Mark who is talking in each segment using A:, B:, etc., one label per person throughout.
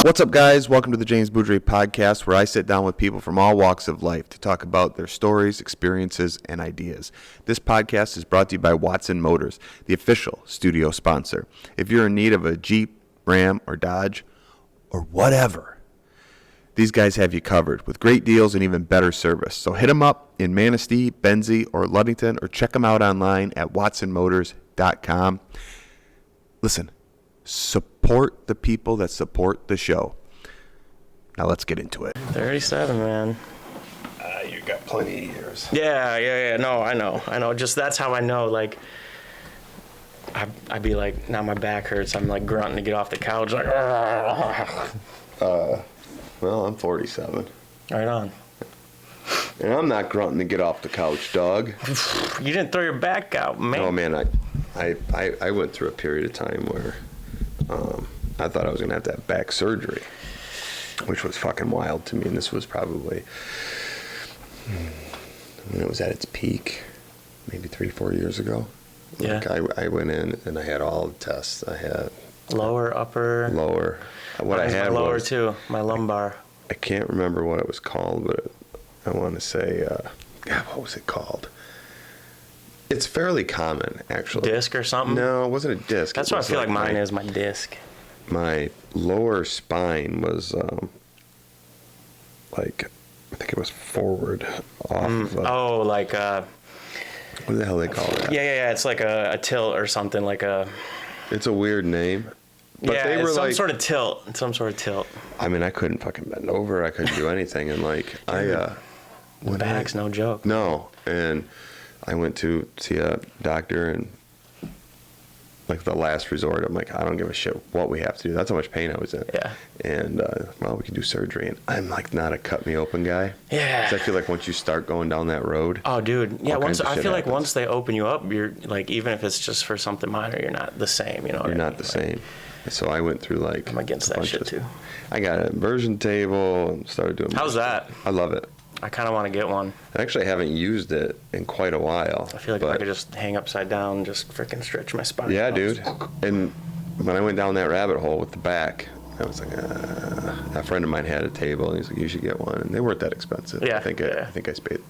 A: What's up, guys? Welcome to the James Boudreau podcast, where I sit down with people from all walks of life to talk about their stories, experiences, and ideas. This podcast is brought to you by Watson Motors, the official studio sponsor. If you're in need of a Jeep, Ram, or Dodge, or whatever, these guys have you covered with great deals and even better service. So hit them up in Manistee, Benzie, or Ludington, or check them out online at watsonmotors.com. Listen, support the people that support the show. Now let's get into it.
B: 37, man.
A: You got plenty of years.
B: Yeah. No, I know. Just that's how I know. Like, I'd be like, now my back hurts. I'm like grunting to get off the couch. Like,
A: Well, I'm 47.
B: right on.
A: And I'm not grunting to get off the couch, dog.
B: You didn't throw your back out, man.
A: Oh, man, I went through a period of time where I thought I was going to have back surgery, which was fucking wild to me. And this was probably when it was at its peak, maybe 3-4 years ago.
B: Yeah.
A: Like I went in and I had all the tests. I had
B: Lower, upper.
A: lower. What I had
B: my lower
A: was,
B: too. My lumbar.
A: I can't remember what it was called, but I want to say, what was it called? It's fairly common, actually.
B: Disc or something?
A: No, it wasn't a disc.
B: That's
A: It
B: what I
A: was
B: feel like mine
A: my,
B: is, my disc.
A: My lower spine was, I think it was forward off.
B: Like
A: What the hell they call that?
B: yeah. It's like a tilt or something, like a.
A: It's a weird name. But
B: yeah,
A: they were
B: it's some
A: like,
B: sort of tilt. It's some sort of tilt.
A: I mean, I couldn't fucking bend over. I couldn't do anything. And
B: Back's no joke.
A: No. And I went to see a doctor, and like the last resort, I'm like, I don't give a shit what we have to do. That's how much pain I was in.
B: Yeah.
A: And, we can do surgery. And I'm like not a cut me open guy.
B: Yeah.
A: 'Cause I feel like once you start going down that road.
B: Oh, dude. Yeah, I feel like
A: happens.
B: once they open you up, you're like, even if it's just for something minor, you're not the same. You know what
A: You're
B: I
A: not
B: mean?
A: the same. So I went through like.
B: I'm against that shit too.
A: I got an inversion table and started doing.
B: How's that?
A: I love it.
B: I kind of want to get one.
A: I actually haven't used it in quite a while.
B: I feel like if I could just hang upside down and just freaking stretch my spine.
A: Yeah, dude. And when I went down that rabbit hole with the back, I was like, a friend of mine had a table, and he's like, you should get one. And they weren't that expensive.
B: Yeah.
A: I think I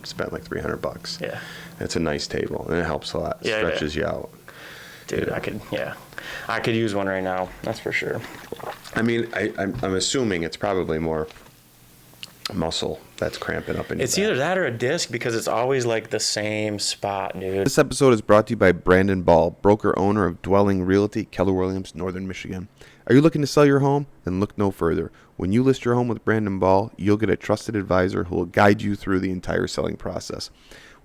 A: spent like $300.
B: Yeah.
A: It's a nice table, and it helps a lot.
B: Yeah,
A: Stretches you out.
B: Dude, I could use one right now. That's for sure.
A: I mean, I'm assuming it's probably more muscle that's cramping up in your
B: It's
A: back.
B: either that or a disc, because it's always like the same spot, dude.
A: This episode is brought to you by Brandon Ball, broker-owner of Dwelling Realty, Keller Williams, Northern Michigan. Are you looking to sell your home? Then look no further. When you list your home with Brandon Ball, you'll get a trusted advisor who will guide you through the entire selling process.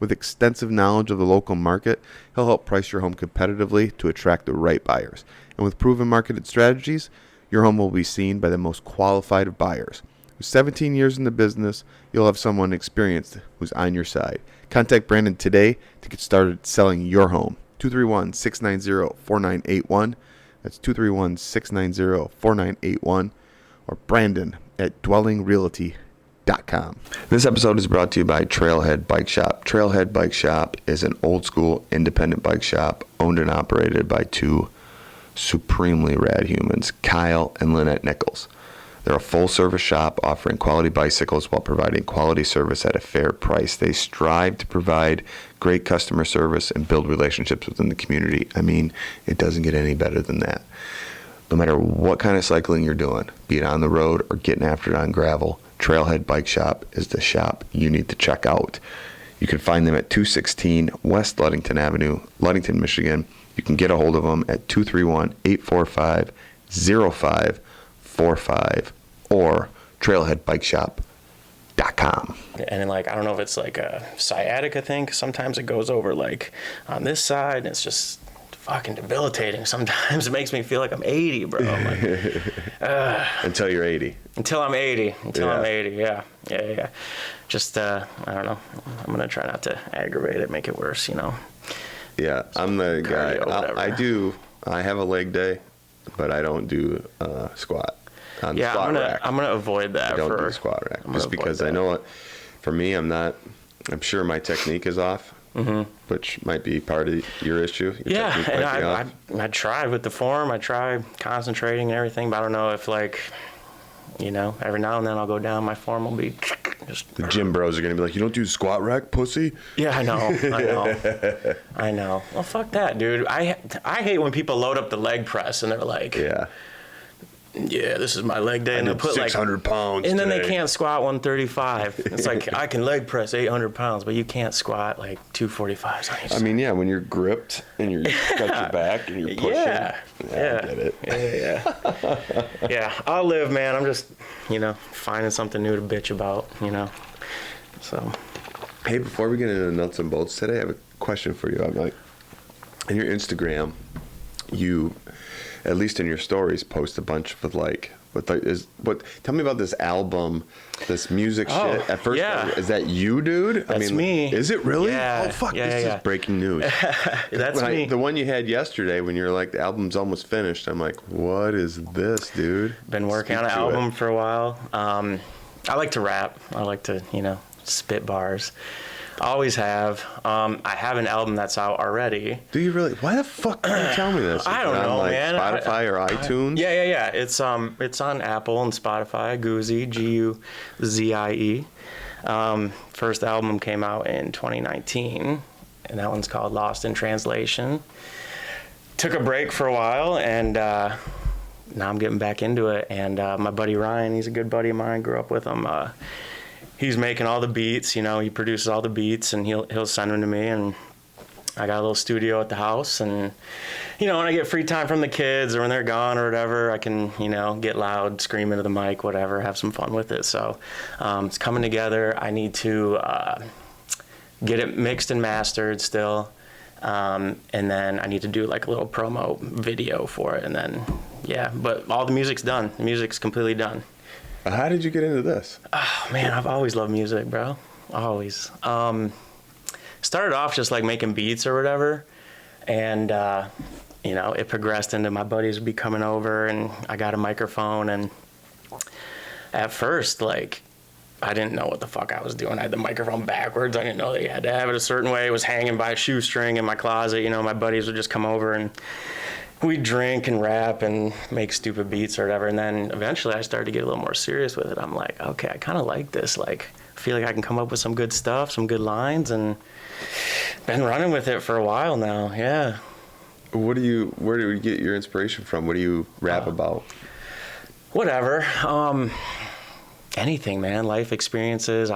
A: With extensive knowledge of the local market, he'll help price your home competitively to attract the right buyers. And with proven marketed strategies, your home will be seen by the most qualified of buyers. With 17 years in the business, you'll have someone experienced who's on your side. Contact Brandon today to get started selling your home. 231-690-4981. That's 231-690-4981. Or Brandon at dwellingrealty.com. This episode is brought to you by Trailhead Bike Shop. Trailhead Bike Shop is an old school independent bike shop owned and operated by two supremely rad humans, Kyle and Lynette Nichols. They're a full-service shop offering quality bicycles while providing quality service at a fair price. They strive to provide great customer service and build relationships within the community. I mean, it doesn't get any better than that. No matter what kind of cycling you're doing, be it on the road or getting after it on gravel, Trailhead Bike Shop is the shop you need to check out. You can find them at 216 West Ludington Avenue, Ludington, Michigan. You can get a hold of them at 231-845-0545 or trailheadbikeshop.com.
B: And then, like, I don't know if it's like a sciatica thing, 'cause sometimes it goes over like on this side, and it's just fucking debilitating. Sometimes it makes me feel like I'm 80, bro. I'm like,
A: Until you're 80.
B: Until I'm 80.
A: Yeah.
B: I'm 80. Yeah. Just I don't know. I'm gonna try not to aggravate it, make it worse. You know.
A: Yeah, I'm the guy.
B: Cardio,
A: I have a leg day, but I don't do squat. On the squat rack.
B: I'm gonna avoid that.
A: I don't do the squat rack just because I know it. For me, I'm sure my technique is off, which might be part of your issue. Your
B: and I tried with the form. I tried concentrating and everything, but I don't know if like You know, every now and then I'll go down, my form will be just...
A: The gym bros are going to be like, you don't do squat rack, pussy?
B: Yeah, I know. I know. Well, fuck that, dude. I hate when people load up the leg press and they're like... Yeah, this is my leg day, and they'll put
A: 600 pounds
B: and then
A: today.
B: They can't squat 135. It's like, I can leg press 800 pounds, but you can't squat like 245s.
A: I mean, yeah, when you're gripped and you're got your back and you're pushing.
B: Yeah,
A: I get it.
B: Yeah. Yeah, I'll live, man. I'm just, finding something new to bitch about, So.
A: Hey, before we get into nuts and bolts today, I have a question for you. I'm like, in your Instagram, you, at least in your stories, post a bunch with tell me about this album, this music shit. At first, is that you, dude?
B: That's me.
A: Is it really?
B: Yeah.
A: Oh, fuck, this is breaking news.
B: That's me.
A: The one you had yesterday when you were like, the album's almost finished, I'm like, what is this, dude?
B: Been working on an album for a while. I like to rap. I like to, spit bars. Always have. I have an album that's out already.
A: Do you really? Why the fuck didn't you tell me this?
B: I don't know, man.
A: Spotify or iTunes?
B: Yeah. It's on Apple and Spotify. Guzi, Guzie. First album came out in 2019, and that one's called Lost in Translation. Took a break for a while, and now I'm getting back into it. And my buddy Ryan, he's a good buddy of mine. Grew up with him. He's making all the beats, he produces all the beats, and he'll send them to me, and I got a little studio at the house, and when I get free time from the kids or when they're gone or whatever, I can get loud, scream into the mic, whatever, have some fun with it. So it's coming together. I need to get it mixed and mastered still, and then I need to do like a little promo video for it, and then but all the music's done. The music's completely done.
A: How did you get into this?
B: Oh, man, I've always loved music, bro. Always. Started off just like making beats or whatever. And, it progressed into my buddies would be coming over and I got a microphone. And at first, I didn't know what the fuck I was doing. I had the microphone backwards. I didn't know that you had to have it a certain way. It was hanging by a shoestring in my closet. My buddies would just come over and we'd drink and rap and make stupid beats or whatever. And then eventually I started to get a little more serious with it. I'm like, okay, I kind of like this. I feel like I can come up with some good stuff, some good lines, and been running with it for a while now. Yeah.
A: Where do you get your inspiration from? What do you rap about?
B: Whatever. Anything, man. Life experiences,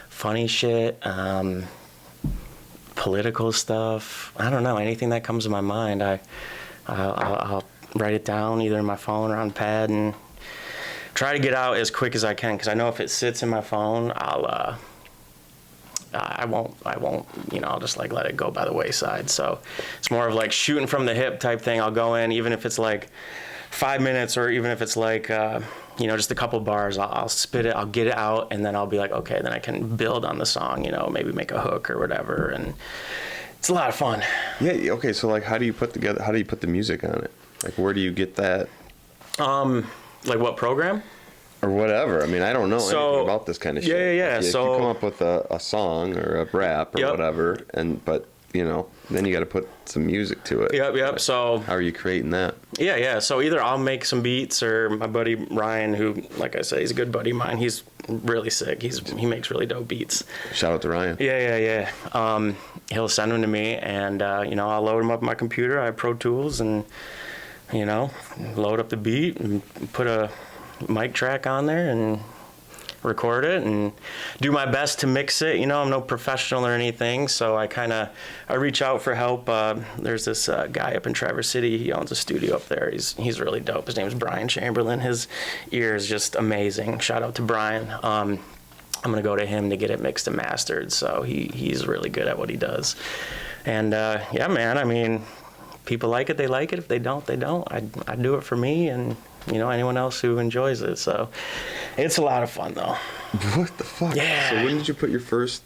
B: funny shit, political stuff. I don't know. Anything that comes to my mind, I'll write it down either in my phone or on pad and try to get out as quick as I can, because I know if it sits in my phone, I won't, I'll just let it go by the wayside. So it's more of shooting from the hip type thing. I'll go in, even if it's 5 minutes or even if it's just a couple bars, I'll spit it, I'll get it out, and then I'll be like, okay, then I can build on the song, maybe make a hook or whatever. And it's a lot of fun. Yeah.
A: Okay. So how do you put the music on it? Where do you get that?
B: What program?
A: Or whatever. I mean, I don't know anything about this kind of shit.
B: Yeah.
A: If you come up with a song or a rap or whatever, but then you got to put some music to it.
B: Yep. So
A: how are you creating that? Yeah.
B: So either I'll make some beats, or my buddy Ryan, who, like I said, he's a good buddy of mine. He's really sick. He makes really dope beats.
A: Shout out to Ryan.
B: Yeah. He'll send them to me, and I'll load them up on my computer. I have Pro Tools, and load up the beat and put a mic track on there and record it and do my best to mix it. I'm no professional or anything, so I reach out for help. There's this guy up in Traverse City. He owns a studio up there. He's really dope. His name's Brian Chamberlain. His ear is just amazing. Shout out to Brian. I'm gonna go to him to get it mixed and mastered. So he's really good at what he does. And man, I mean, people like it, they like it. If they don't, they don't. I do it for me and anyone else who enjoys it. So it's a lot of fun though.
A: What the fuck?
B: Yeah.
A: So when did you put your first?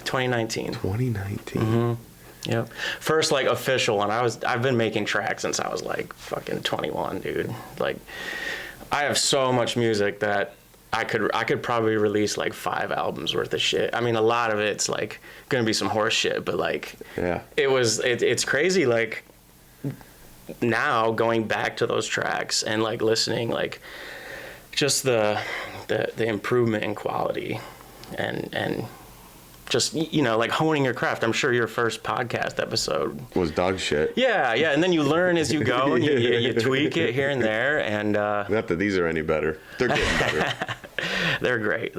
B: 2019.
A: 2019.
B: Mm-hmm. Yep. First official one. I've been making tracks since I was fucking 21, dude. I have so much music that I could probably release 5 albums worth of shit. I mean, a lot of it's gonna be some horse shit, but it's crazy. Now going back to those tracks and listening, just the improvement in quality and just, you know, like honing your craft. I'm sure your first podcast episode
A: was dog shit.
B: Yeah, and then you learn as you go, and you tweak it here and there, and
A: not that these are any better. They're getting better.
B: They're great.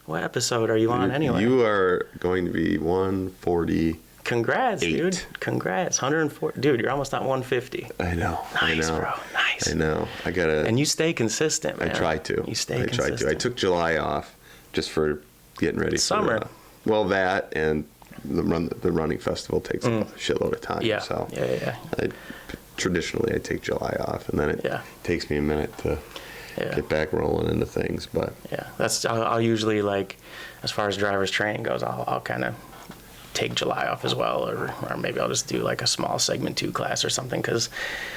B: What episode are you on anyway?
A: You are going to be 140.
B: Congrats, dude. Congrats. 140. Dude, you're almost at 150.
A: I know.
B: Nice, bro. Nice.
A: I know. I gotta.
B: And you stay consistent, man.
A: I try to.
B: You stay consistent.
A: I try to. I took July off just for getting ready
B: summer.
A: For well, that and the running festival takes a shitload of time.
B: Yeah.
A: So
B: Yeah.
A: Traditionally, I take July off, and then it takes me a minute to get back rolling into things. But
B: I'll usually, like, as far as driver's training goes, I'll kind of take July off as well, or maybe I'll just do like a small segment 2 class or something, because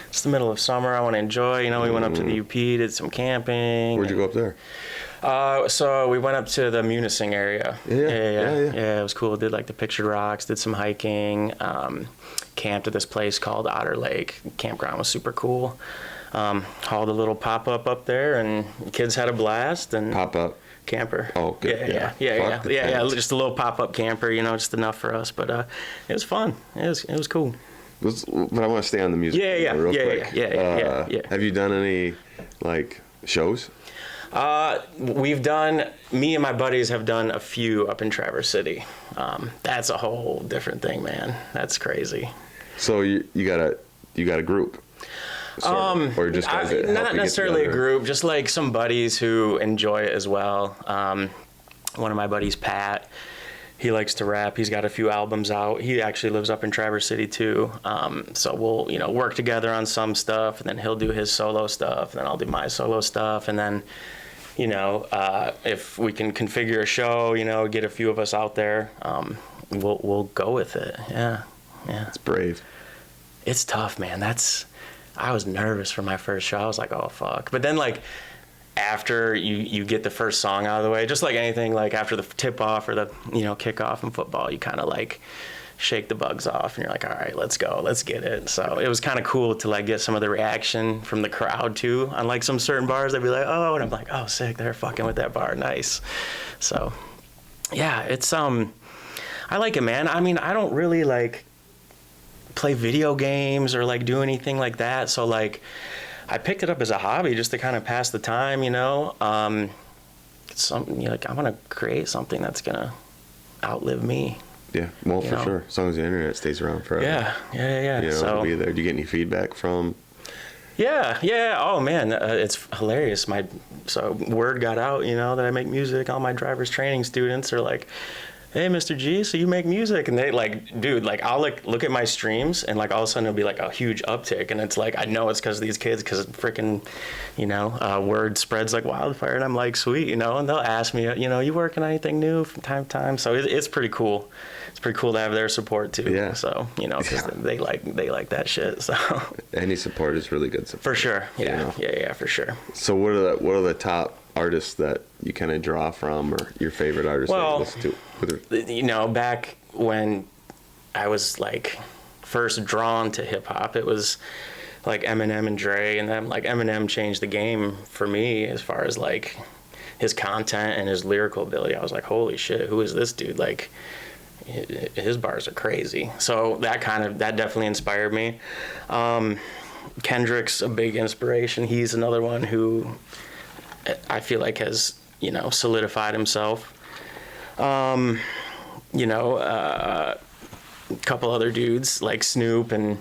B: it's the middle of summer. I want to enjoy, you know. We went up to the UP, did some camping.
A: Where'd you go up there?
B: So we went up to the Munising area. Yeah, it was cool. Did like the Pictured Rocks, did some hiking, camped at this place called Otter Lake. Campground was super cool. Hauled a little pop-up up there, and kids had a blast. And
A: Pop-up
B: camper.
A: Oh, good.
B: Yeah. Just a little pop-up camper, you know, just enough for us. But it was fun. It was cool.
A: But I want to stay on the music. Real quick.
B: Yeah.
A: Have you done any like shows?
B: Me and my buddies have done a few up in Traverse City. That's a whole different thing, man. That's crazy.
A: So you got a group? Or just guys that
B: not necessarily a group, just like some buddies who enjoy it as well. One of my buddies, Pat, he likes to rap. He's got a few albums out. He actually lives up in Traverse City too. So we'll, you know, work together on some stuff, and then he'll do his solo stuff, and then I'll do my solo stuff, and then, you know, if we can configure a show, you know, get a few of us out there, we'll go with it. Yeah.
A: It's brave.
B: It's tough, man. I was nervous for my first show. I was like, oh fuck. But then, like, after you get the first song out of the way, just like anything, like after the tip off or the, you know, kickoff in football, you kind of like shake the bugs off, and you're like, all right, let's go, let's get it. So it was kind of cool to like get some of the reaction from the crowd too. On like some certain bars, they'd be like, oh, and I'm like, oh, sick, they're fucking with that bar, nice. So yeah, it's I like it, man. I mean, I don't really like play video games or like do anything like that, so like I picked it up as a hobby just to kind of pass the time, you know. Something, you know, like, I want to create something that's gonna outlive me.
A: Yeah, well, for sure, as long as the internet stays around forever.
B: Yeah.
A: You know,
B: so,
A: it'll be there. Do you get any feedback from?
B: Yeah. Oh man, it's hilarious. So word got out, you know, that I make music. All my driver's training students are like, hey, Mr. G, so you make music? And they like, dude, like, I'll like look at my streams, and like all of a sudden it'll be like a huge uptick, and it's like, I know it's because of these kids, because freaking, you know, word spreads like wildfire, and I'm like, sweet, you know. And they'll ask me, you know, you working on anything new from time to time? So it's pretty cool. It's pretty cool to have their support too.
A: Yeah.
B: So, you know, because they like that shit. So
A: any support is really good support.
B: For sure. Yeah.
A: You know?
B: Yeah, for sure.
A: So what are the top artists that you kind of draw from, or your favorite artists that you listen to?
B: You know, back when I was like first drawn to hip hop, it was like Eminem and Dre, and then like Eminem changed the game for me as far as like his content and his lyrical ability. I was like, holy shit, who is this dude? Like, his bars are crazy. So that definitely inspired me. Kendrick's a big inspiration. He's another one who I feel like has, you know, solidified himself. You know, a couple other dudes like Snoop and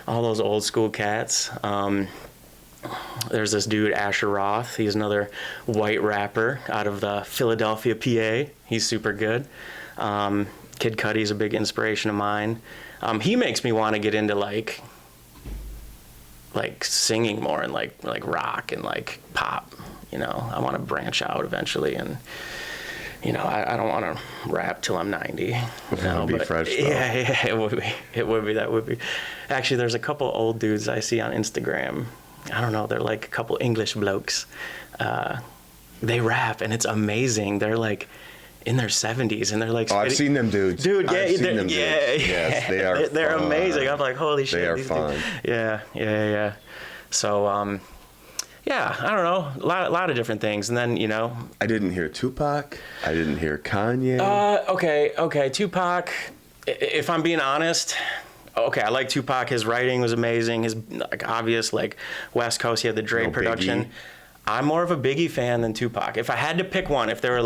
B: all those old school cats. There's this dude, Asher Roth. He's another white rapper out of the Philadelphia, PA. He's super good. Kid Cudi's a big inspiration of mine. He makes me want to get into like singing more, and like rock and like pop. You know, I want to branch out eventually, and you know, I don't want to rap till I'm 90.
A: That would be fresh, though.
B: Yeah, it would be. That would be. Actually, there's a couple old dudes I see on Instagram. I don't know, they're like a couple English blokes. They rap, and it's amazing. They're like in their 70s, and they're like,
A: I've seen them dudes.
B: Dude, yeah,
A: I've seen them dudes. Yes, they are.
B: They're amazing. I'm like, holy shit.
A: They are
B: these
A: fun.
B: dudes. Yeah. So, Yeah, I don't know, a lot of different things, and then
A: I didn't hear Tupac. I didn't hear Kanye.
B: Okay, Tupac. If I'm being honest, okay, I like Tupac. His writing was amazing. His obvious West Coast. He had the Dre production.
A: Biggie.
B: I'm more of a Biggie fan than Tupac. If I had to pick one, if they were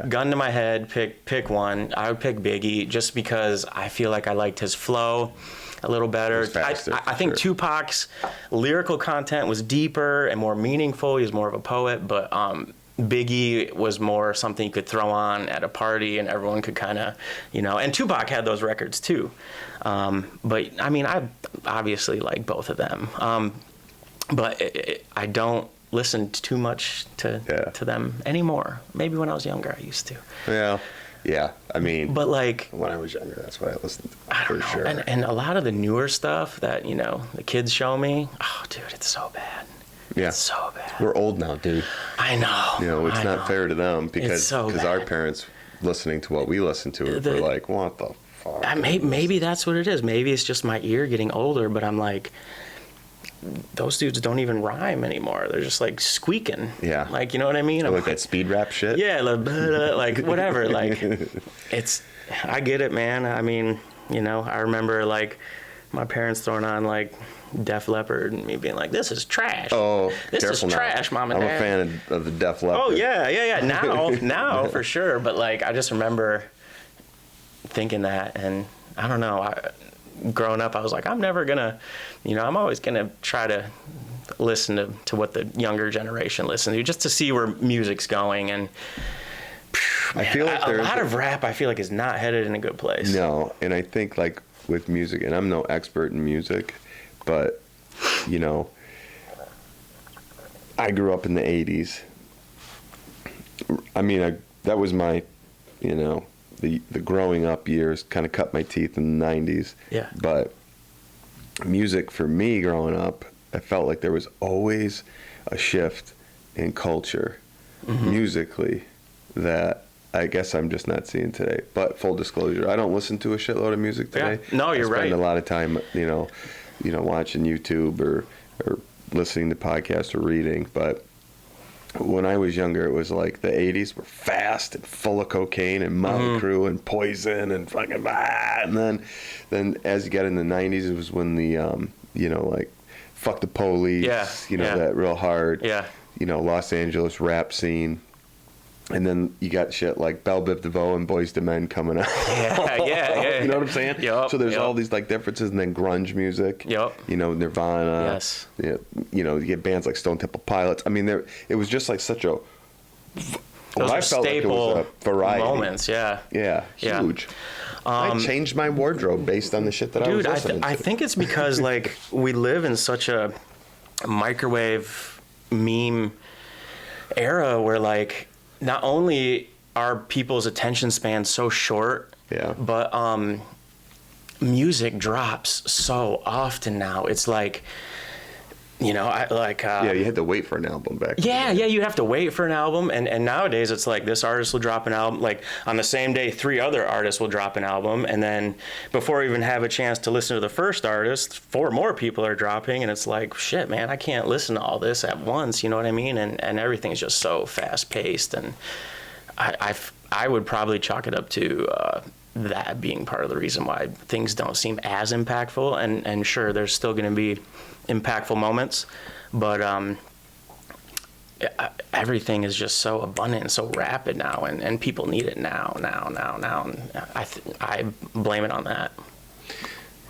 B: gun to my head, pick one, I would pick Biggie just because I feel like I liked his flow a little better. I think Tupac's lyrical content was deeper and more meaningful. He was more of a poet, but Biggie was more something you could throw on at a party and everyone could kind of, and Tupac had those records too. But I mean, I obviously like both of them. But I don't listen too much to them anymore. Maybe when I was younger, I used to.
A: Yeah. I mean,
B: but
A: when I was younger, that's what I listened to.
B: I don't know.
A: Sure.
B: And a lot of the newer stuff that, the kids show me, oh, dude, it's so bad.
A: Yeah.
B: It's so bad.
A: We're old now, dude.
B: I know.
A: It's not fair to them because our parents listening to what we listen to were like, what the fuck?
B: Maybe that's what it is. Maybe it's just my ear getting older, but I'm like, those dudes don't even rhyme anymore. They're just squeaking.
A: Yeah.
B: You know what I mean? I'm
A: that speed rap shit?
B: Yeah, whatever. I get it, man. I mean, I remember my parents throwing on Def Leppard and me being like, this is trash.
A: Oh,
B: this is trash, Mom and Dad.
A: I'm a fan of the Def Leppard.
B: Oh, yeah. Now for sure. But I just remember thinking that, and I don't know. Growing up, I was like, I'm never gonna, I'm always gonna try to listen to what the younger generation listens to, just to see where music's going. And
A: I feel like
B: a lot of rap, I feel like, is not headed in a good place.
A: No, and I think with music, and I'm no expert in music, but I grew up in the 80s. I mean, that was my, the growing up years, kind of cut my teeth in the 90s.
B: Yeah.
A: But music for me growing up, I felt like there was always a shift in culture musically that I guess I'm just not seeing today. But full disclosure, I don't listen to a shitload of music today.
B: Yeah. No, you're right.
A: I spend a lot of time, watching YouTube or listening to podcasts or reading. But when I was younger, it was like the 80s were fast and full of cocaine and Motley Crue and Poison and fucking blah. And then as you got in the 90s, it was when the, Fuck the Police, that real hard, Los Angeles rap scene. And then you got shit like Belle Biv DeVoe and Boyz II Men coming out.
B: Yeah.
A: You know what I'm saying?
B: Yep,
A: so there's all these differences, and then grunge music.
B: Yep.
A: Nirvana.
B: Yes.
A: You get bands like Stone Temple Pilots. I mean, it was just such a.
B: Those are
A: felt like it
B: staple
A: was a variety.
B: moments. Yeah.
A: Yeah. Huge. I changed my wardrobe based on the shit that I was listening to.
B: I think it's because we live in such a microwave meme era where not only are people's attention spans so short, but music drops so often now. It's you had to wait for an album back then. You have to wait for an album, and nowadays it's this artist will drop an album, on the same day 3 other artists will drop an album, and then before I even have a chance to listen to the first artist, 4 more people are dropping, and it's shit, man, I can't listen to all this at once, you know what I mean? And everything's just so fast paced, and I would probably chalk it up to that being part of the reason why things don't seem as impactful, and sure, there's still going to be impactful moments, but everything is just so abundant and so rapid now, and people need it now, and I blame it on that.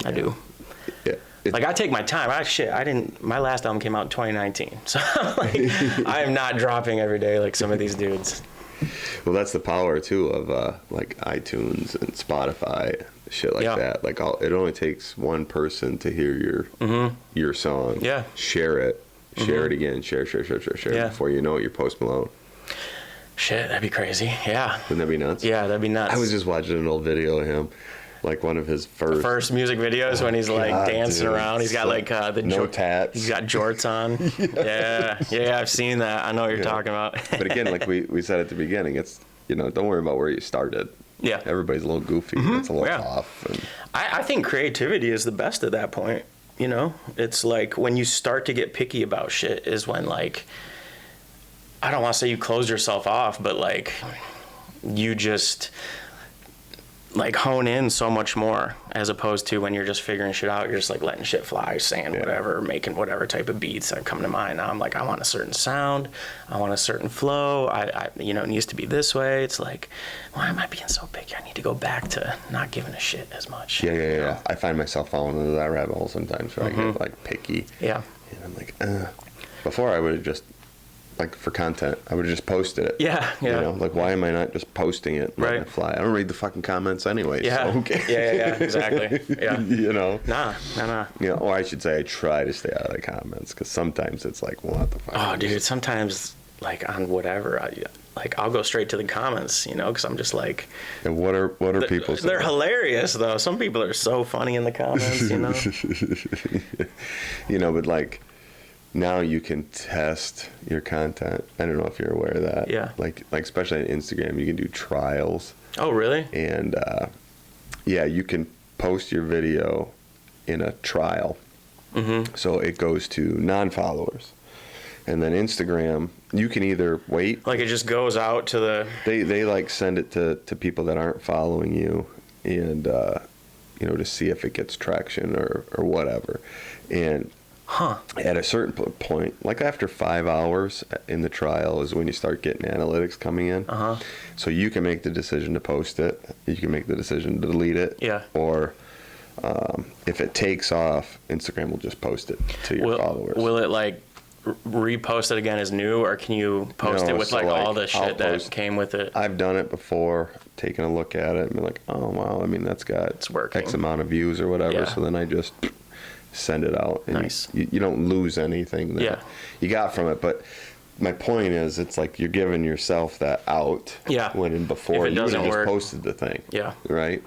B: I do.
A: Yeah.
B: I take my time. My last album came out in 2019, so I am not dropping every day like some of these dudes.
A: Well, that's the power too of iTunes and Spotify, shit like that. It only takes one person to hear your song. Yeah. Share it. Share it again. Share. Yeah. Before you know it, you're Post Malone.
B: Shit, that'd be crazy. Yeah.
A: Wouldn't that be nuts?
B: Yeah, that'd be nuts.
A: I was just watching an old video of him. One of his first
B: music videos when he's dancing around. He's got
A: no tats.
B: He's got jorts on. Yeah, I've seen that. I know what you're talking about.
A: But again, we said at the beginning, it's don't worry about where you started.
B: Yeah,
A: everybody's a little goofy. It's a little off. And
B: I think creativity is the best at that point. You know, it's like when you start to get picky about shit is when, like, I don't want to say you close yourself off, but like you just like hone in so much more, as opposed to when you're just figuring shit out, you're just like letting shit fly, saying whatever, making whatever type of beats that come to mind. Now I'm like, I want a certain sound, I want a certain flow, I you know, it needs to be this way. It's like, why am I being so picky? I need to go back to not giving a shit as much.
A: Yeah. I find myself falling into that rabbit hole sometimes where I get like picky.
B: Yeah.
A: And I'm like, before I would have just, like, for content, I would have just posted it.
B: Yeah.
A: You know, like, why am I not just posting it, letting it fly? I don't read the fucking comments anyway.
B: Yeah.
A: So okay.
B: Yeah, exactly. Yeah.
A: You know?
B: Nah.
A: You know, or I should say I try to stay out of the comments, because sometimes it's like, what the fuck?
B: Oh, dude, sometimes, like, on whatever, I'll go straight to the comments, you know, because I'm just like...
A: And what are people saying?
B: They're hilarious, though. Some people are so funny in the comments, you know?
A: You know, but, like... Now you can test your content. I don't know if you're aware of that.
B: Yeah.
A: Like especially on Instagram, you can do trials.
B: Oh, really?
A: And yeah, you can post your video in a trial. Mm-hmm. So it goes to non-followers. And then Instagram, you can either wait.
B: Like it just goes out to the...
A: They like send it to people that aren't following you, and you know, to see if it gets traction or whatever. And at a certain point, like after 5 hours in the trial is when you start getting analytics coming in. So you can make the decision to post it. You can make the decision to delete it.
B: Yeah.
A: Or if it takes off, Instagram will just post it to your followers.
B: Will it like repost it again as new, or can you post it with like all the shit that came with it?
A: I've done it before, taken a look at it and been like, oh wow, I mean that's got
B: it's working.
A: X amount of views or whatever. Yeah. So then I just send it out. And
B: nice.
A: You don't lose anything that you got from it. But my point is, it's like you're giving yourself that out.
B: Yeah.
A: When in before you would have just posted the thing.
B: Yeah.
A: Right?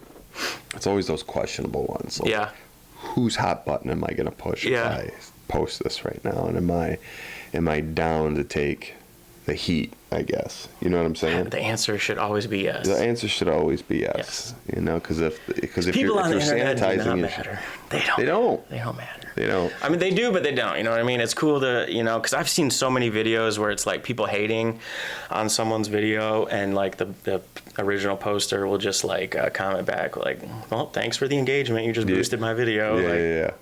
A: It's always those questionable ones. Like,
B: yeah.
A: Whose hot button am I going to push if I post this right now? And am I down to take the heat, I guess? You know what I'm saying?
B: The answer should always be yes.
A: The answer should always be yes. You know, because if
B: people
A: you're
B: sanitizing, do not matter. They don't matter.
A: They don't.
B: I mean, they do, but they don't. You know what I mean? It's cool to, you know, because I've seen so many videos where it's like people hating on someone's video, and like the original poster will just like comment back like, "Well, thanks for the engagement. You just boosted my video."
A: Yeah.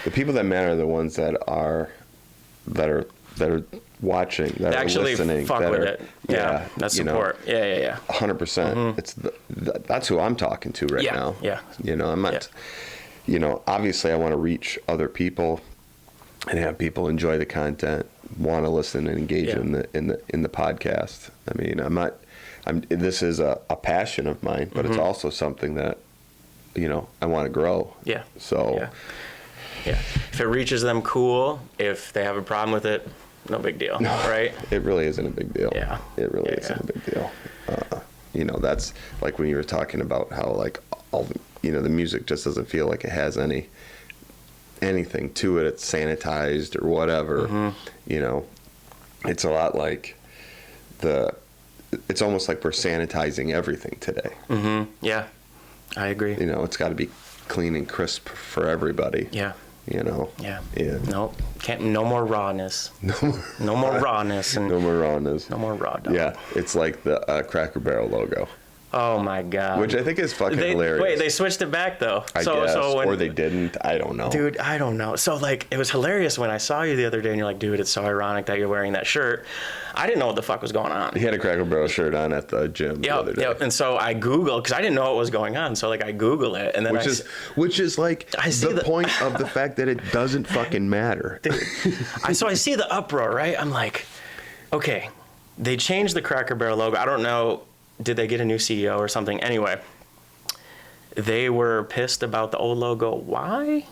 A: The people that matter are the ones that are watching, that
B: actually
A: are listening,
B: fuck
A: that
B: with
A: are,
B: it. Yeah, that's support.
A: You know,
B: Yeah.
A: 100%. It's that's who I'm talking to right now.
B: Yeah.
A: You know, I'm not. You know, obviously, I want to reach other people and have people enjoy the content, want to listen and engage in the podcast. I mean, this is a passion of mine, but it's also something that, you know, I want to grow.
B: Yeah.
A: So.
B: Yeah. If it reaches them, cool. If they have a problem with it, no big deal, right?
A: It really isn't a big deal.
B: Yeah.
A: It really isn't a big deal. You know, that's like when you were talking about how like all the, you know, the music just doesn't feel like it has anything to it. It's sanitized or whatever. You know, it's a lot like it's almost like we're sanitizing everything today.
B: Yeah, I agree.
A: You know, it's got to be clean and crisp for everybody.
B: Yeah.
A: You know.
B: Yeah. No, no more rawness. No more rawness. And
A: no more rawness.
B: No more raw dog.
A: Yeah, it's like the Cracker Barrel logo.
B: Oh my God.
A: Which I think is fucking hilarious.
B: Wait, they switched it back though.
A: I guess, or they didn't. I don't know.
B: Dude, I don't know. So like, it was hilarious when I saw you the other day, and you're like, dude, it's so ironic that you're wearing that shirt. I didn't know what the fuck was going on.
A: He had a Cracker Barrel shirt on at the gym the other day.
B: Yep. And so I Googled, because I didn't know what was going on. So like I Google it, and then
A: which is like the point of the fact that it doesn't fucking matter.
B: Dude, so I see the uproar, right? I'm like, okay, they changed the Cracker Barrel logo. I don't know. Did they get a new CEO or something? Anyway, they were pissed about the old logo. Why?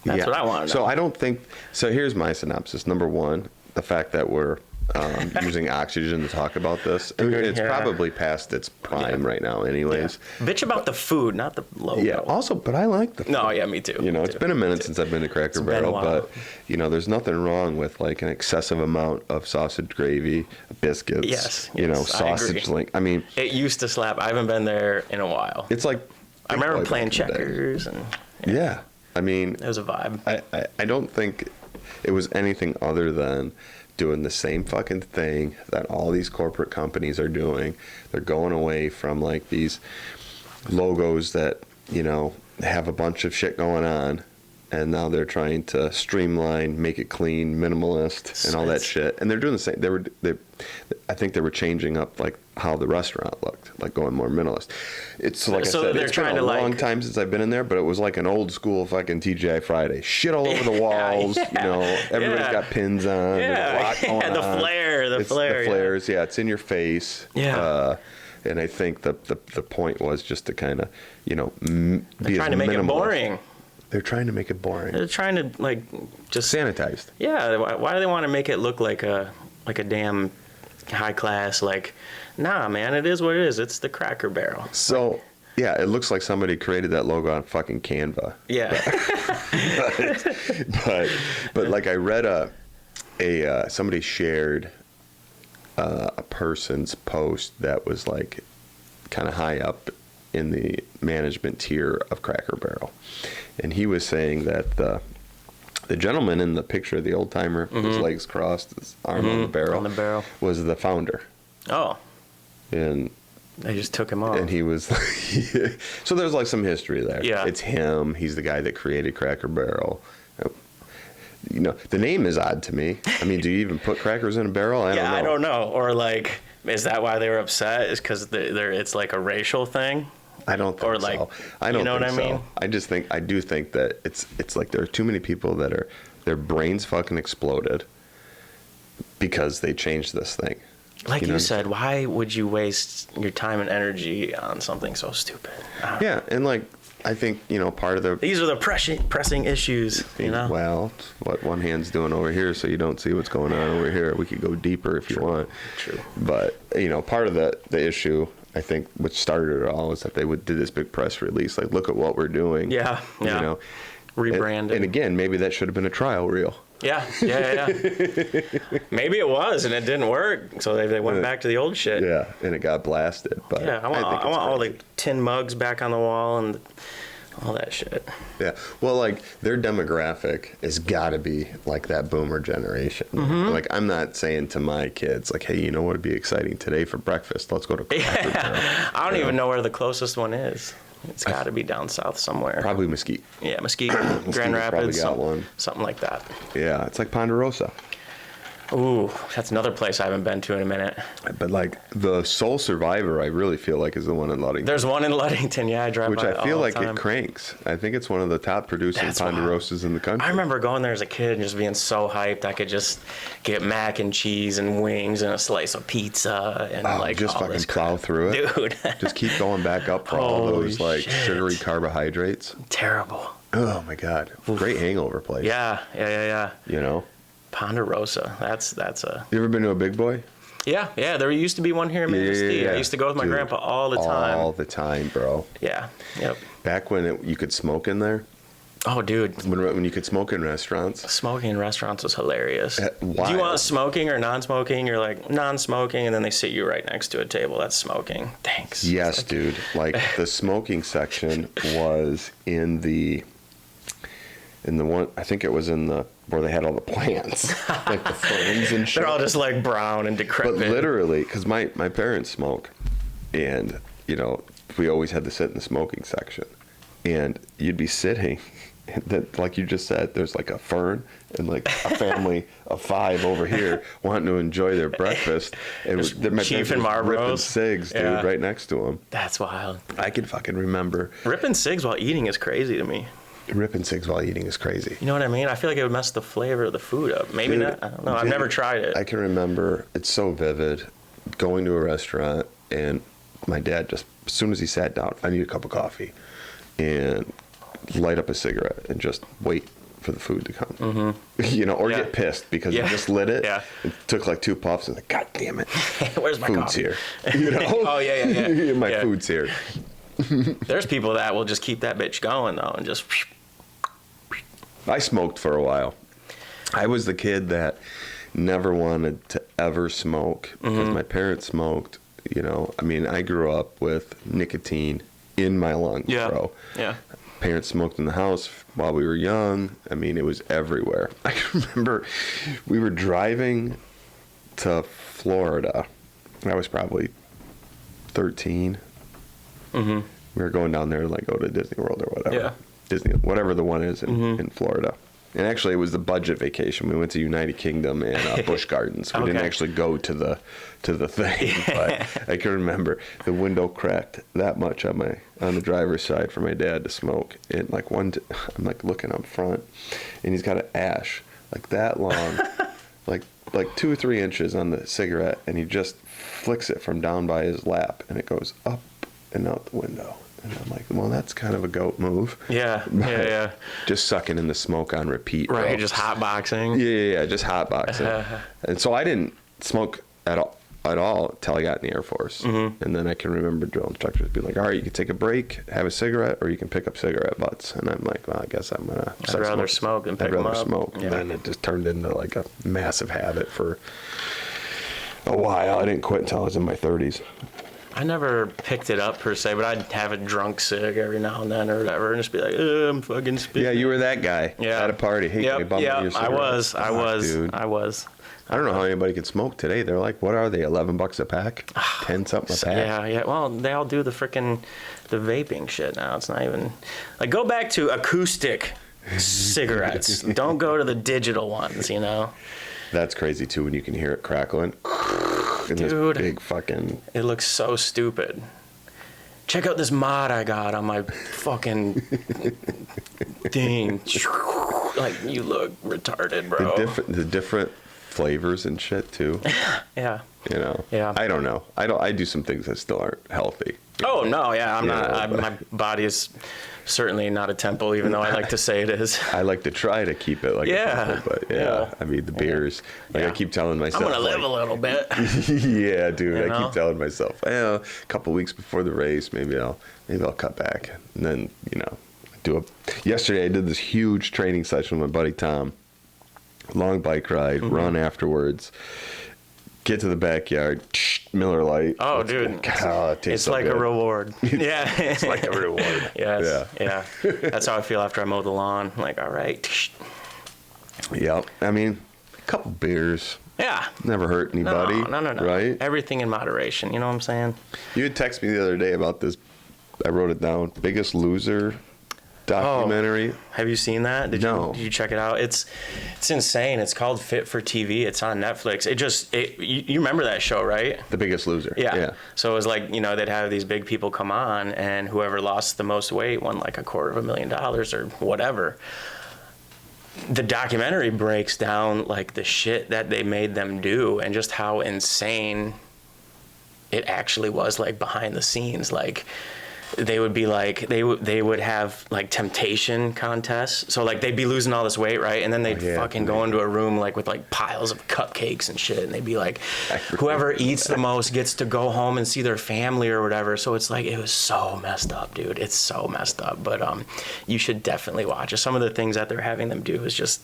B: That's what I want to know.
A: So I don't think... So here's my synopsis. Number one, the fact that we're using oxygen to talk about this. I mean, it's probably past its prime right now anyways.
B: Yeah. Bitch about the food, not the logo.
A: Yeah, also, but I like the food.
B: No, yeah, me too.
A: You know, it's been a minute since I've been to Cracker Barrel, but, you know, there's nothing wrong with, like, an excessive amount of sausage gravy, biscuits,
B: yes,
A: you know, sausage link. I mean...
B: It used to slap. I haven't been there in a while.
A: It's like...
B: I remember playing checkers and...
A: Yeah. I mean,
B: it was a vibe.
A: I don't think it was anything other than doing the same fucking thing that all these corporate companies are doing. They're going away from like these logos that, you know, have a bunch of shit going on, and now they're trying to streamline, make it clean, minimalist, and all that shit. And they're doing the same. I think they were changing up like how the restaurant looked, like going more minimalist. It's like I said, it's been a long time since I've been in there, but it was like an old school fucking TGI Friday. Shit all over the walls, you know. Everybody's got pins on. There's a lot going on.
B: The flares.
A: Yeah, it's in your face.
B: Yeah.
A: And I think the point was just to kind of, you know,
B: They're trying to make it boring.
A: They're trying to make it boring.
B: They're trying to like just
A: sanitized.
B: Yeah. Why do they want to make it look like a damn high class? Like, nah, man. It is what it is. It's the Cracker Barrel.
A: So yeah, it looks like somebody created that logo on fucking Canva.
B: Yeah.
A: but like I read somebody shared a person's post that was like kind of high up in the management tier of Cracker Barrel, and he was saying that the gentleman in the picture, the old timer, his legs crossed, his arm on the barrel, was the founder.
B: Oh.
A: And
B: they just took him off.
A: And he was so there's like some history there.
B: Yeah.
A: It's him. He's the guy that created Cracker Barrel. You know, the name is odd to me. I mean, do you even put crackers in a barrel? I don't know.
B: Or like, is that why they were upset? Is because it's like a racial thing?
A: I don't think
B: or like,
A: so. I don't
B: you know
A: think
B: what I
A: so.
B: mean?
A: I do think that it's like there are too many people that their brains fucking exploded because they changed this thing.
B: Like you said, why would you waste your time and energy on something so stupid?
A: Yeah, and like I think, you know, part of
B: these are the pressing issues, you know?
A: Well, what one hand's doing over here so you don't see what's going on over here. We could go deeper if you want.
B: True.
A: But, you know, part of the issue, I think, which started it all, is that they did this big press release, like, look at what we're doing.
B: Yeah.
A: You know?
B: Rebranded.
A: And again, maybe that should have been a trial reel.
B: Yeah. Maybe it was, and it didn't work, so they went back to the old shit.
A: Yeah, and it got blasted. But
B: yeah, I want all the tin mugs back on the wall and all that shit.
A: Yeah, well, like their demographic has got to be like that boomer generation. Mm-hmm. Like I'm not saying to my kids, like, hey, you know what would be exciting today for breakfast? Let's go to Cracker Barrel.
B: I don't even know where the closest one is. It's got to be down south somewhere.
A: Probably Mesquite.
B: Yeah, Mesquite, Grand Rapids, something like that.
A: Yeah, it's like Ponderosa.
B: Ooh, that's another place I haven't been to in a minute.
A: But like the sole survivor, I really feel like is the one in Ludington.
B: There's one in Ludington, yeah, I drive by
A: which I feel
B: all
A: like
B: the time.
A: It cranks. I think it's one of the top producing Ponderosas in the country.
B: I remember going there as a kid and just being so hyped I could just get mac and cheese and wings and a slice of pizza and like
A: just
B: all
A: fucking
B: this
A: plow through it,
B: dude.
A: Just keep going back up for all those like sugary carbohydrates.
B: Terrible.
A: Oh my god, great hangover place.
B: Yeah.
A: You know.
B: Ponderosa. That's a.
A: You ever been to a Big Boy?
B: Yeah. There used to be one here in Manistee.
A: Yeah.
B: I used to go with my grandpa all the time.
A: All the time, bro.
B: Yeah. Yep.
A: Back when you could smoke in there.
B: Oh, dude.
A: When you could smoke in restaurants.
B: Smoking in restaurants was hilarious.
A: Why?
B: Do you want smoking or non-smoking? You're like, non-smoking, and then they sit you right next to a table that's smoking. Thanks.
A: Yes, dude. Like the smoking section was in the one, I think it was in the where they had all the plants, like the ferns and shit.
B: They're all just like brown and decrepit.
A: But literally, because my parents smoke, and you know we always had to sit in the smoking section, and you'd be sitting, and then, like you just said, there's like a fern and like a family of 5 over here wanting to enjoy their breakfast, and my
B: Chief and
A: parents ripping
B: Marlboros.
A: cigs, dude, right next to them.
B: That's wild.
A: I can fucking remember
B: Ripping cigs while eating is crazy to me.
A: Ripping cigs while eating is crazy.
B: You know what I mean? I feel like it would mess the flavor of the food up. Maybe not. I don't know. I've never tried it.
A: I can remember, it's so vivid, going to a restaurant and my dad just, as soon as he sat down, I need a cup of coffee, and light up a cigarette and just wait for the food to come. Mm-hmm. You know, or get pissed because he just lit it.
B: Yeah.
A: It took like 2 puffs and like, God damn it.
B: Where's my
A: food's
B: coffee?
A: Here. You know?
B: Oh, yeah.
A: My food's here.
B: There's people that will just keep that bitch going though and just.
A: I smoked for a while. I was the kid that never wanted to ever smoke because my parents smoked. You know, I mean, I grew up with nicotine in my lungs, bro.
B: Yeah.
A: parents smoked in the house while we were young. I mean, it was everywhere. I can remember we were driving to Florida. I was probably 13.
B: Mm-hmm.
A: We were going down there to like go to Disney World or whatever.
B: Yeah.
A: Disney, whatever the one is in Florida. And actually, it was the budget vacation. We went to United Kingdom and Busch Gardens. We didn't actually go to the thing, but I can remember the window cracked that much on the driver's side for my dad to smoke. And like I'm like looking up front, and he's got an ash like that long, like 2 or 3 inches on the cigarette, and he just flicks it from down by his lap, and it goes up and out the window. And I'm like, well, that's kind of a goat move.
B: Yeah, yeah.
A: Just sucking in the smoke on repeat.
B: Right,
A: bro.
B: just hotboxing.
A: Yeah, just hotboxing. And so I didn't smoke at all until I got in the Air Force. Mm-hmm. And then I can remember drill instructors being like, all right, you can take a break, have a cigarette, or you can pick up cigarette butts. And I'm like, well, I guess I'm going to
B: I'd rather smoke than pick them up.
A: smoke.
B: Yeah.
A: And then it just turned into like a massive habit for a while. I didn't quit until I was in my 30s.
B: I never picked it up per se, but I'd have a drunk cig every now and then or whatever, and just be like, I'm fucking spitting.
A: Yeah, you were that guy at a party. Hey, can I bum one of your cigarettes?
B: I was.
A: I don't know how anybody can smoke today. They're like, what are they, $11 a pack? 10 something a pack?
B: Yeah. Well, they all do the vaping shit now. It's not even like, go back to acoustic cigarettes. Don't go to the digital ones, you know.
A: That's crazy too when you can hear it crackling.
B: Dude,
A: this big fucking.
B: It looks so stupid. Check out this mod I got on my fucking thing. Like, you look retarded, bro.
A: The different flavors and shit too.
B: Yeah.
A: You know.
B: Yeah.
A: I don't know. I do some things that still aren't healthy.
B: Oh no, yeah, I'm not. My body is certainly not a temple, even though I like to say it is.
A: I like to try to keep it like a temple, but yeah. I mean the beers. Like I keep telling myself,
B: I'm gonna live a little bit.
A: Yeah, dude.
B: You know?
A: I keep telling myself, well, a couple weeks before the race, maybe I'll cut back, and then Yesterday I did this huge training session with my buddy Tom. Long bike ride, run afterwards. Get to the backyard, Miller Lite.
B: Oh, dude. It's like a reward. Yeah.
A: It's like a reward.
B: Yeah. That's how I feel after I mow the lawn. Like, all right.
A: Yeah. I mean, a couple beers.
B: Yeah.
A: Never hurt anybody.
B: No.
A: Right?
B: Everything in moderation. You know what I'm saying?
A: You had texted me the other day about this. I wrote it down. Biggest Loser documentary.
B: Oh, have you seen that? Did you check it out? It's insane. It's called Fit for TV. It's on Netflix. You remember that show, right?
A: The Biggest Loser. Yeah.
B: So it was like, they'd have these big people come on, and whoever lost the most weight won like $250,000 or whatever. The documentary breaks down like the shit that they made them do and just how insane it actually was, like behind the scenes. Like, they would be like, they would have like temptation contests. So like they'd be losing all this weight, right? And then they'd go into a room like with like piles of cupcakes and shit. And they'd be like, whoever eats the most gets to go home and see their family or whatever. So it's like, it was so messed up, dude. It's so messed up. But you should definitely watch it. Some of the things that they're having them do is just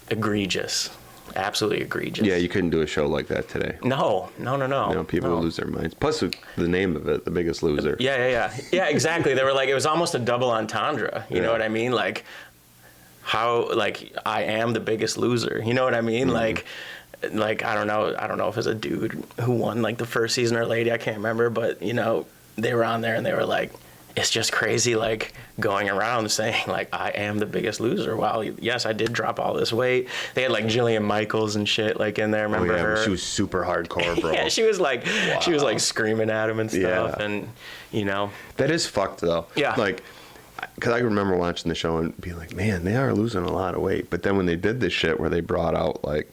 B: egregious. Absolutely egregious.
A: Yeah, you couldn't do a show like that today.
B: No.
A: People would lose their minds. Plus, the name of it, The Biggest Loser.
B: Yeah, exactly. They were like, it was almost a double entendre. You know what I mean? Like, how, like, I am the biggest loser. You know what I mean? Mm-hmm. Like I don't know if it was a dude who won like the first season or lady, I can't remember, but they were on there and they were like, it's just crazy, like, going around saying, like, I am the biggest loser. Well, yes, I did drop all this weight. They had, like, Jillian Michaels and shit, like, in there. Remember her?
A: She was super hardcore, bro.
B: Yeah, she was, like, screaming at him and stuff. Yeah. And,
A: That is fucked, though.
B: Yeah.
A: Like, because I remember watching the show and being like, man, they are losing a lot of weight. But then when they did this shit where they brought out, like,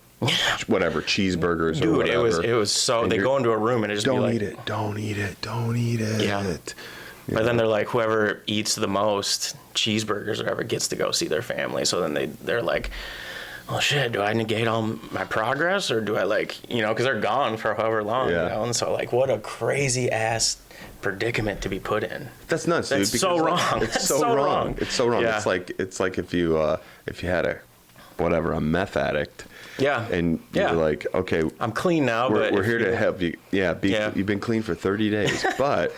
A: whatever, cheeseburgers or whatever.
B: Dude, it was so... They go into a room and it just be like...
A: Don't eat it.
B: Yeah. But then they're like, whoever eats the most cheeseburgers or whatever gets to go see their family. So then they're like, well, shit, do I negate all my progress? Or do I because they're gone for however long, And so what a crazy ass predicament to be put in.
A: That's nuts, dude.
B: That's so wrong.
A: It's so wrong. It's so wrong.
B: Yeah.
A: It's like if you had a meth addict.
B: Yeah.
A: And you're like, okay,
B: I'm clean now,
A: we're here to help you. Yeah. You've been clean for 30 days, but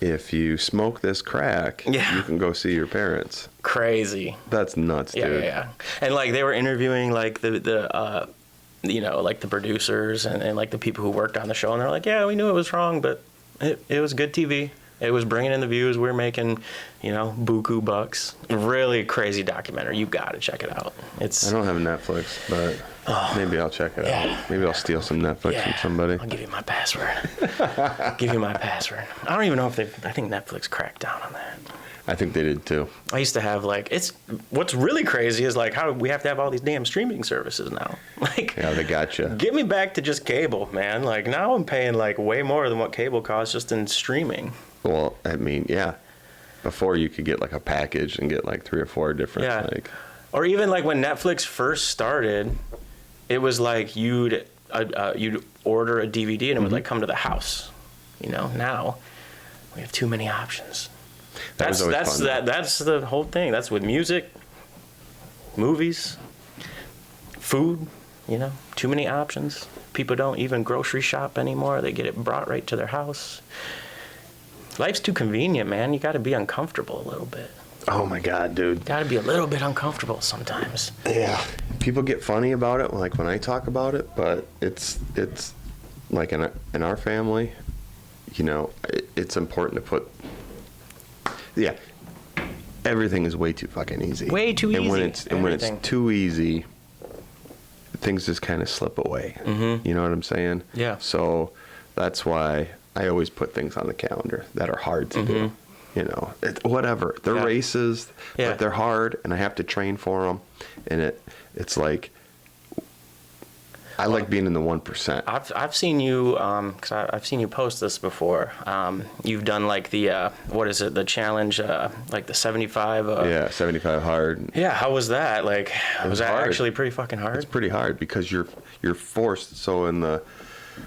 A: if you smoke this crack,
B: Yeah.
A: you can go see your parents.
B: Crazy.
A: That's nuts, dude.
B: Yeah. And like they were interviewing like the you know, like the producers and like the people who worked on the show, and they're like, yeah, we knew it was wrong, but it was good TV. It was bringing in the views. We were making, you know, buku bucks. Really crazy documentary. You got to check it out.
A: I don't have Netflix, but maybe I'll check it out. Maybe I'll steal some Netflix from somebody.
B: I'll give you my password. Give you my password. I don't even know if I think Netflix cracked down on that.
A: I think they did too.
B: I used to have like, what's really crazy is like how we have to have all these damn streaming services now. Like,
A: yeah, they got you.
B: Get me back to just cable, man. Like now I'm paying like way more than what cable costs just in streaming.
A: Well, I mean, yeah. Before you could get like a package and get like 3 or 4 different like.
B: Or even like when Netflix first started, it was like you'd order a DVD and it would like come to the house. You know, now we have too many options. That's the whole thing. That's with music, movies, food, you know, too many options. People don't even grocery shop anymore. They get it brought right to their house. Life's too convenient, man. You got to be uncomfortable a little bit.
A: Oh my God, dude.
B: Got to be a little bit uncomfortable sometimes.
A: Yeah. People get funny about it, like when I talk about it, but it's like in our family, you know, it's important to put. Yeah, everything is way too fucking easy.
B: Way too easy.
A: And when it's too easy, things just kind of slip away. Mm-hmm. You know what I'm saying?
B: Yeah.
A: So that's why I always put things on the calendar that are hard to do. You know, whatever. They're races, but they're hard, and I have to train for them. And it's like, I like being in the 1%.
B: I've seen you, cause I've seen you post this before. You've done like the what is it? The challenge, like the 75.
A: 75 hard.
B: Yeah, how was that? Like, was that
A: hard.
B: actually pretty fucking hard?
A: It's pretty hard because you're forced. So in the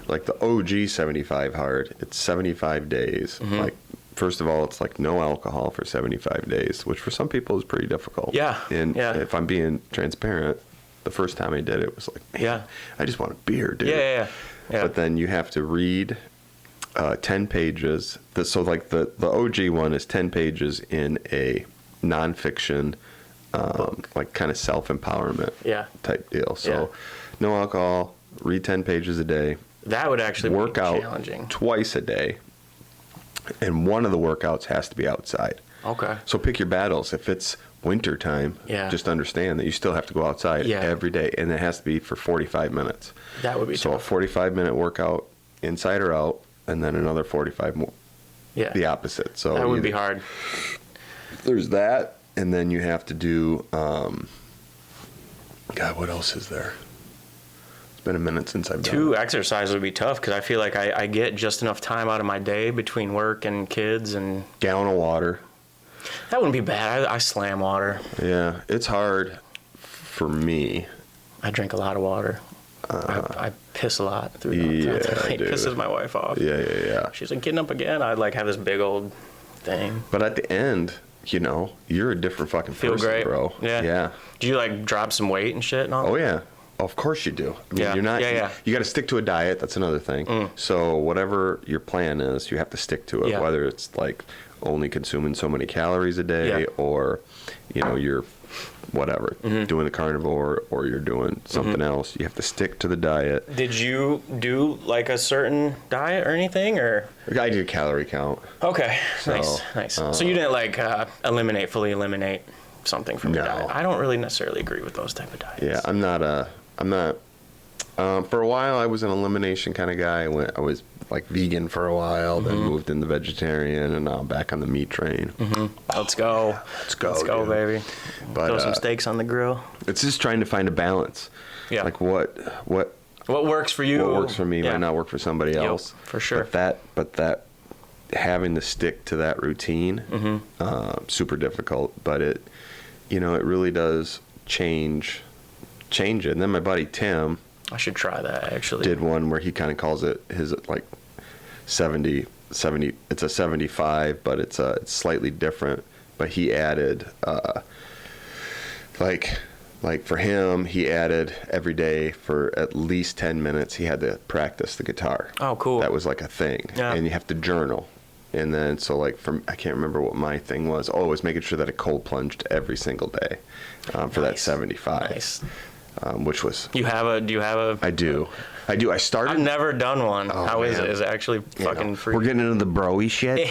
A: OG 75 hard, it's 75 days. Like, first of all, it's like no alcohol for 75 days, which for some people is pretty difficult.
B: Yeah.
A: And if I'm being transparent, the first time I did it was like, man, I just want a beer, dude.
B: Yeah.
A: But then you have to read 10 pages. So like the OG one is 10 pages in a nonfiction, like kind of self-empowerment type deal. So no alcohol, read 10 pages a day.
B: That would actually
A: work
B: be
A: out
B: challenging.
A: Twice a day. And one of the workouts has to be outside.
B: Okay.
A: So pick your battles. If it's winter time, just understand that you still have to go outside every day, and it has to be for 45 minutes.
B: That would be
A: so
B: tough.
A: a 45-minute workout inside or out, and then another 45 more.
B: Yeah.
A: The opposite. So
B: that would be hard.
A: There's that, and then you have to do. God, what else is there? It's been a minute since I've done
B: 2 exercises would be tough because I feel like I get just enough time out of my day between work and kids and.
A: Gallon of water.
B: That wouldn't be bad. I slam water.
A: Yeah, it's hard for me.
B: I drink a lot of water. I piss a lot through the night. It pisses my wife off.
A: Yeah.
B: She's like, getting up again. I'd like have this big old thing.
A: But at the end, you know, you're a different fucking person,
B: great.
A: bro.
B: Yeah. Do you like drop some weight and shit and all that?
A: Oh, yeah. Of course you do. I mean, you're not. You got to stick to a diet. That's another thing. So whatever your plan is, you have to stick to it.
B: Yeah.
A: Whether it's like only consuming so many calories a day, or you know you're whatever doing the carnivore, or you're doing something else. You have to stick to the diet.
B: Did you do like a certain diet or anything, or?
A: I do calorie count.
B: Okay, nice. So you didn't like fully eliminate something from your diet? I don't really necessarily agree with those type of diets.
A: Yeah, I'm not. For a while, I was an elimination kind of guy. I was like vegan for a while, then moved into vegetarian, and now I'm back on the meat train.
B: Let's go,
A: dude.
B: baby.
A: But,
B: throw some steaks on the grill.
A: It's just trying to find a balance. Yeah. Like what
B: works for you?
A: What works for me might not work for somebody else.
B: For sure.
A: But that having to stick to that routine, super difficult. But it really does change it. And then my buddy Tim,
B: I should try that actually.
A: Did one where he kind of calls it his like 70. It's a 75, but it's slightly different. But he added like for him, he added every day for at least 10 minutes. He had to practice the guitar.
B: Oh, cool.
A: That was like a thing, and you have to journal. And then, so like, I can't remember what my thing was. Oh, it was making sure that I cold plunged every single day for that 75.
B: Nice.
A: Which was...
B: Do you have a...
A: I do. I started...
B: I've never done one.
A: Oh,
B: How is
A: man.
B: it? Is it actually fucking free?
A: We're getting into the bro-y shit.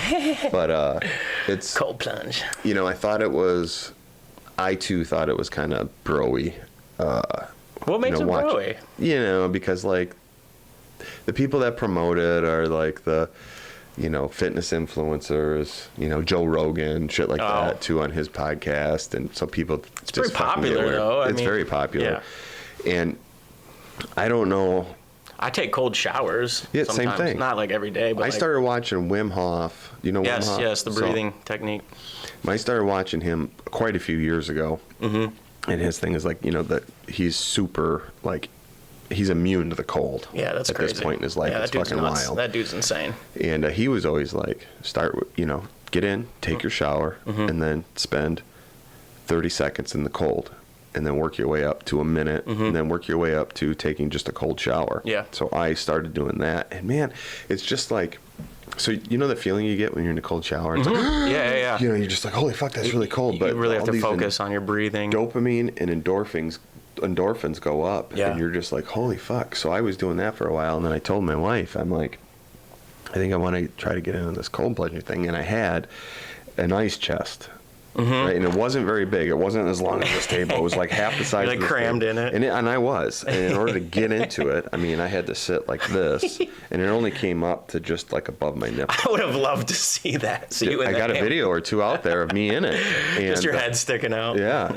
A: But it's...
B: Cold plunge.
A: You know, I too thought it was kind of bro-y.
B: What makes it bro-y?
A: You know, because like the people that promote it are like the, you know, fitness influencers, you know, Joe Rogan, shit like that too on his podcast. And so people...
B: It's pretty popular though.
A: It's very popular. Yeah. And I don't know...
B: I take cold showers.
A: Yeah,
B: sometimes.
A: same thing.
B: Not like every day, but
A: I started watching Wim Hof. You know Wim Hof?
B: Yes, the breathing technique.
A: I started watching him quite a few years ago. Mm-hmm. And his thing is like, you know, that he's super, like, he's immune to the cold.
B: Yeah, that's
A: at
B: crazy.
A: At this point in his life,
B: yeah,
A: it's fucking wild.
B: That dude's insane.
A: And he was always like, get in, take your shower, and then spend 30 seconds in the cold. And then work your way up to a minute, and then work your way up to taking just a cold shower.
B: Yeah.
A: So I started doing that. And man, it's just like, so you know the feeling you get when you're in a cold shower? It's like,
B: yeah.
A: You know, you're just like, holy fuck, that's really cold. But
B: you really have to focus on your breathing.
A: Dopamine and endorphins go up.
B: Yeah.
A: And you're just like, holy fuck. So I was doing that for a while. And then I told my wife, I'm like, I think I want to try to get into this cold plunging thing. And I had an ice chest. Right? And it wasn't very big. It wasn't as long as this table. It was like half the size
B: You're
A: of
B: like
A: this
B: crammed
A: table.
B: in it.
A: And I was. And in order to get into it, I mean, I had to sit like this. And it only came up to just like above my nipple.
B: I would have loved to see that.
A: I got a video or two out there of me in it. And,
B: just your head sticking out.
A: Yeah.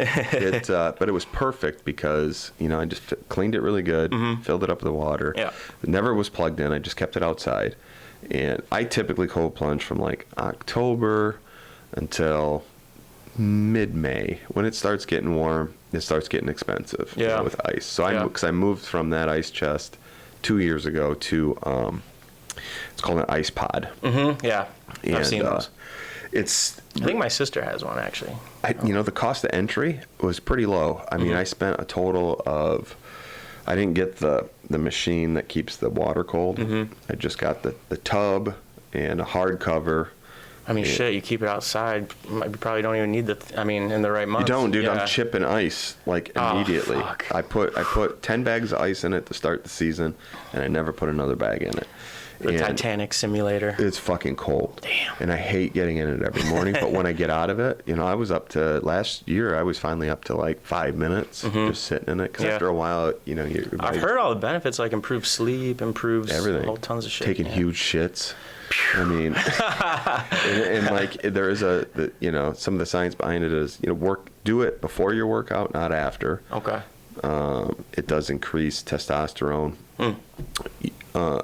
A: But it was perfect because, you know, I just cleaned it really good, filled it up with water.
B: Yeah.
A: It never was plugged in. I just kept it outside. And I typically cold plunge from like October until mid-May. When it starts getting warm, it starts getting expensive.
B: Yeah.
A: You know, with ice. So because I moved from that ice chest 2 years ago to it's called an ice pod.
B: Yeah. I've seen those.
A: I
B: think my sister has one actually.
A: You know, the cost of entry was pretty low. I mean, I spent a total of, I didn't get the machine that keeps the water cold. I just got the tub and a hard cover.
B: I mean, shit, you keep it outside, you probably don't even need in the right months.
A: You don't, dude.
B: Yeah.
A: I'm chipping ice, like, immediately.
B: Fuck.
A: I put 10 bags of ice in it to start the season, and I never put another bag in it.
B: The Titanic simulator.
A: It's fucking cold.
B: Damn.
A: And I hate getting in it every morning, but when I get out of it, you know, last year, I was finally up to, like, 5 minutes just sitting in it. Because after a while, you know,
B: I've heard all the benefits, like improved sleep, improves
A: everything.
B: Whole tons of shit.
A: Taking huge shits. I mean, and like there is you know, some of the science behind it is, you know, do it before your workout, not after.
B: Okay.
A: It does increase testosterone.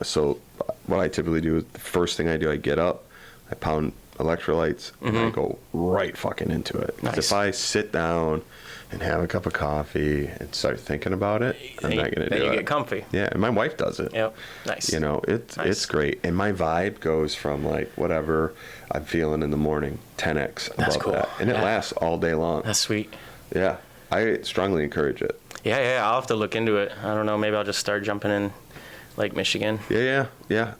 A: So what I typically do is the first thing I do, I get up, I pound electrolytes, and I go right fucking into it. 'Cause if I sit down and have a cup of coffee and start thinking about it, I'm not going to do it.
B: Then you get comfy.
A: Yeah, and my wife does it.
B: Yep, nice.
A: You know, it's great. And my vibe goes from like whatever I'm feeling in the morning, 10x above that. And it lasts all day long.
B: That's sweet.
A: Yeah, I strongly encourage it.
B: Yeah, I'll have to look into it. I don't know, maybe I'll just start jumping in Lake Michigan.
A: Yeah.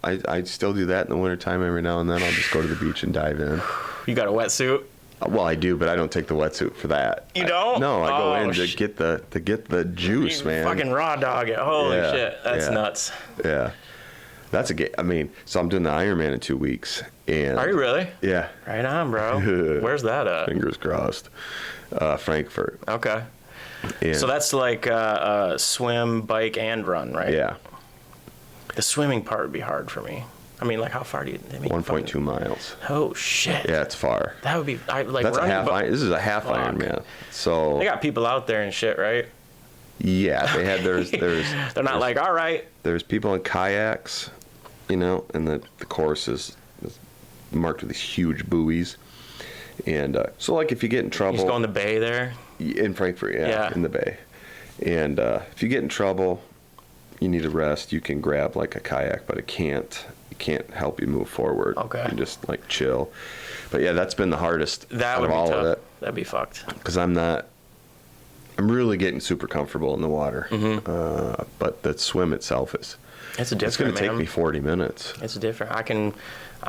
A: I still do that in the wintertime every now and then. I'll just go to the beach and dive in.
B: You got a wetsuit?
A: Well, I do, but I don't take the wetsuit for that.
B: You don't?
A: No, I go in to get the juice, man.
B: Fucking raw dog it. Holy shit. That's nuts.
A: Yeah. That's a game. I mean, so I'm doing the Ironman in 2 weeks. And
B: are you really?
A: Yeah.
B: Right on, bro. Where's that at?
A: Fingers crossed. Frankfurt.
B: Okay.
A: And
B: so that's like swim, bike, and run, right?
A: Yeah.
B: The swimming part would be hard for me. I mean, like, how far do you...
A: 1.2 miles.
B: Oh, shit.
A: Yeah, it's far.
B: That would be...
A: That's a half Iron. This is a half Ironman. So...
B: They got people out there and shit, right?
A: Yeah, they had...
B: They're not like, all right.
A: There's people in kayaks, you know, and the course is marked with these huge buoys. And so, like, if you get in trouble...
B: You just go in the bay there?
A: In Frankfurt, yeah. In the bay. And if you get in trouble, you need a rest, you can grab, like, a kayak, but it can't help you move forward.
B: Okay.
A: You just like chill. But yeah, that's been the hardest out of all of it.
B: That'd be fucked.
A: Because I'm really getting super comfortable in the water. But the swim itself
B: It's different,
A: It's going to take
B: man.
A: me 40 minutes.
B: It's different. I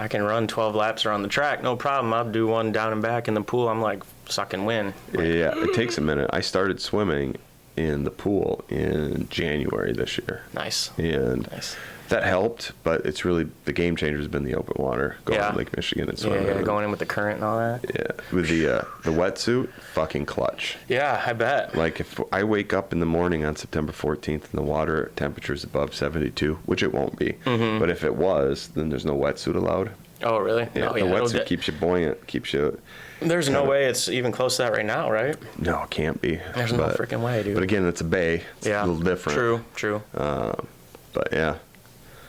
B: can run 12 laps around the track, no problem. I'll do one down and back in the pool. I'm like sucking wind.
A: Yeah, it takes a minute. I started swimming in the pool in January this year.
B: Nice.
A: And
B: Nice.
A: that helped, but it's really the game changer has been the open water, going to Lake Michigan and swimming.
B: Yeah, going in with the current and all that.
A: Yeah, with the wetsuit, fucking clutch.
B: Yeah, I bet.
A: Like if I wake up in the morning on September 14th and the water temperature is above 72, which it won't be, but if it was, then there's no wetsuit allowed.
B: Oh, really?
A: Yeah,
B: Oh,
A: the wetsuit keeps you buoyant, keeps you.
B: There's no way it's even close to that right now, right?
A: No, it can't be.
B: There's no freaking way, dude.
A: But again, it's a bay. It's a little different.
B: True.
A: But yeah.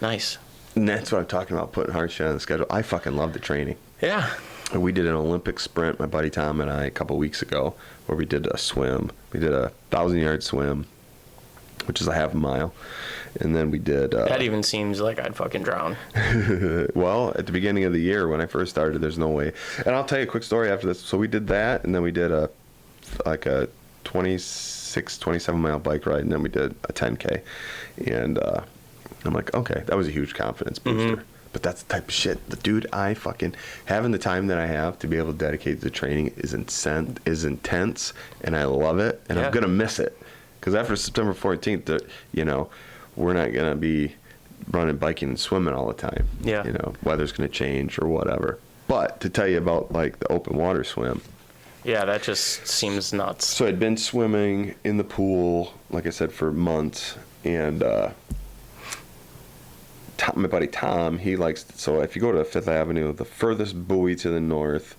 B: Nice.
A: And that's what I'm talking about, putting hard shit on the schedule. I fucking love the training.
B: Yeah.
A: We did an Olympic sprint, my buddy Tom and I, a couple weeks ago, where we did a swim. We did a 1,000-yard swim, which is a half a mile. And then we did...
B: that even seems like I'd fucking drown.
A: Well, at the beginning of the year, when I first started, there's no way. And I'll tell you a quick story after this. So we did that, and then we did a 26, 27-mile bike ride, and then we did a 10K. And I'm like, okay, that was a huge confidence booster. But that's the type of shit. The dude, I fucking... Having the time that I have to be able to dedicate to the training is intense, and I love it, and I'm going to miss it. Because after September 14th, we're not going to be running, biking, and swimming all the time.
B: Yeah.
A: Weather's going to change or whatever. But to tell you about, like, the open water swim.
B: Yeah, that just seems nuts.
A: So I'd been swimming in the pool, like I said, for months. And my buddy Tom, he likes... So if you go to Fifth Avenue, the furthest buoy to the north,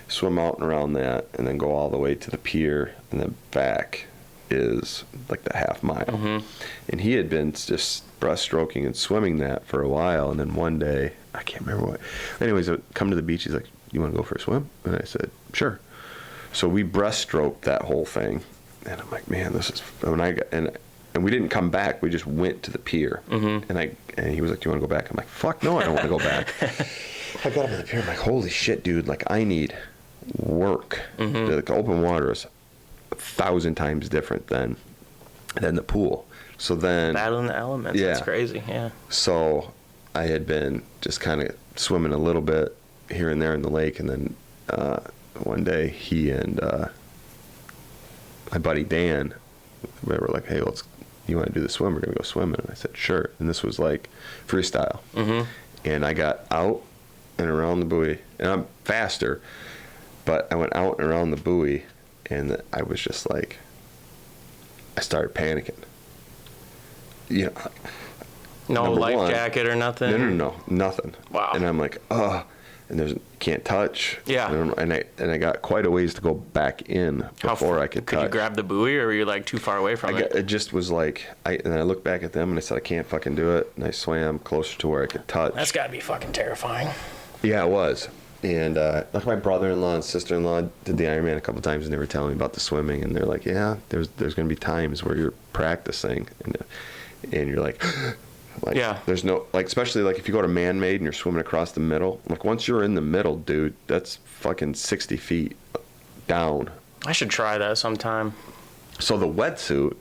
A: swim out and around that, and then go all the way to the pier, and then back is like the half mile. And he had been just breaststroking and swimming that for a while, and then one day, I can't remember what, anyways, I come to the beach, he's like, you want to go for a swim? And I said, sure. So we breaststroked that whole thing, and I'm like, man, this is... And we didn't come back, we just went to the pier. And he was like, do you want to go back? I'm like, fuck no, I don't want to go back. I got up to the pier, I'm like, holy shit, dude, like, I need work. Like, open water is 1,000 times different than the pool. So then
B: battling the elements. That's crazy. Yeah.
A: So I had been just kind of swimming a little bit here and there in the lake, and then one day he and my buddy Dan, we were like, hey, you want to do the swim? We're gonna go swimming. And I said, sure. And this was like freestyle. And I got out and around the buoy, and I'm faster, but I went out and around the buoy, and I was just like, I started panicking.
B: No life jacket or nothing?
A: No, nothing.
B: Wow.
A: And I'm like, and can't touch.
B: Yeah.
A: And I got quite a ways to go back in before I could touch.
B: Could you grab the buoy, or were you like too far away from it?
A: It just was like, and I looked back at them and I said, I can't fucking do it. And I swam closer to where I could touch.
B: That's gotta be fucking terrifying.
A: Yeah, it was. And like my brother-in-law and sister-in-law did the Ironman a couple times, and they were telling me about the swimming, and they're like, yeah, there's going to be times where you're practicing, and you're like, there's no, like, especially like if you go to man-made and you're swimming across the middle, like once you're in the middle, dude, that's fucking 60 feet down.
B: I should try that sometime.
A: So the wetsuit,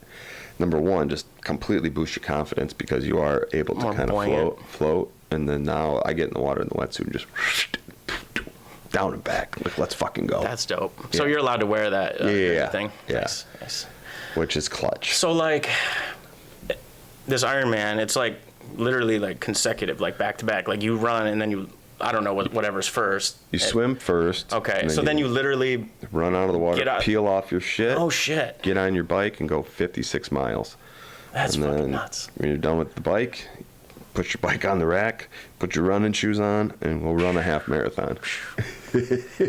A: number one, just completely boosts your confidence because you are able to kind of float, and then now I get in the water in the wetsuit and just down and back. Like, let's fucking go.
B: That's dope. Yeah. So you're allowed to wear that thing?
A: Yeah.
B: Nice.
A: Which is clutch.
B: So, like, this Ironman, it's, like, literally, like, consecutive, like, back-to-back. Like, you run, and then you, I don't know, whatever's first.
A: You swim first.
B: Okay, so then you literally...
A: run out of the water, peel off your shit.
B: Oh, shit.
A: Get on your bike and go 56 miles.
B: That's fucking nuts.
A: When you're done with the bike, put your bike on the rack, put your running shoes on, and we'll run a half marathon.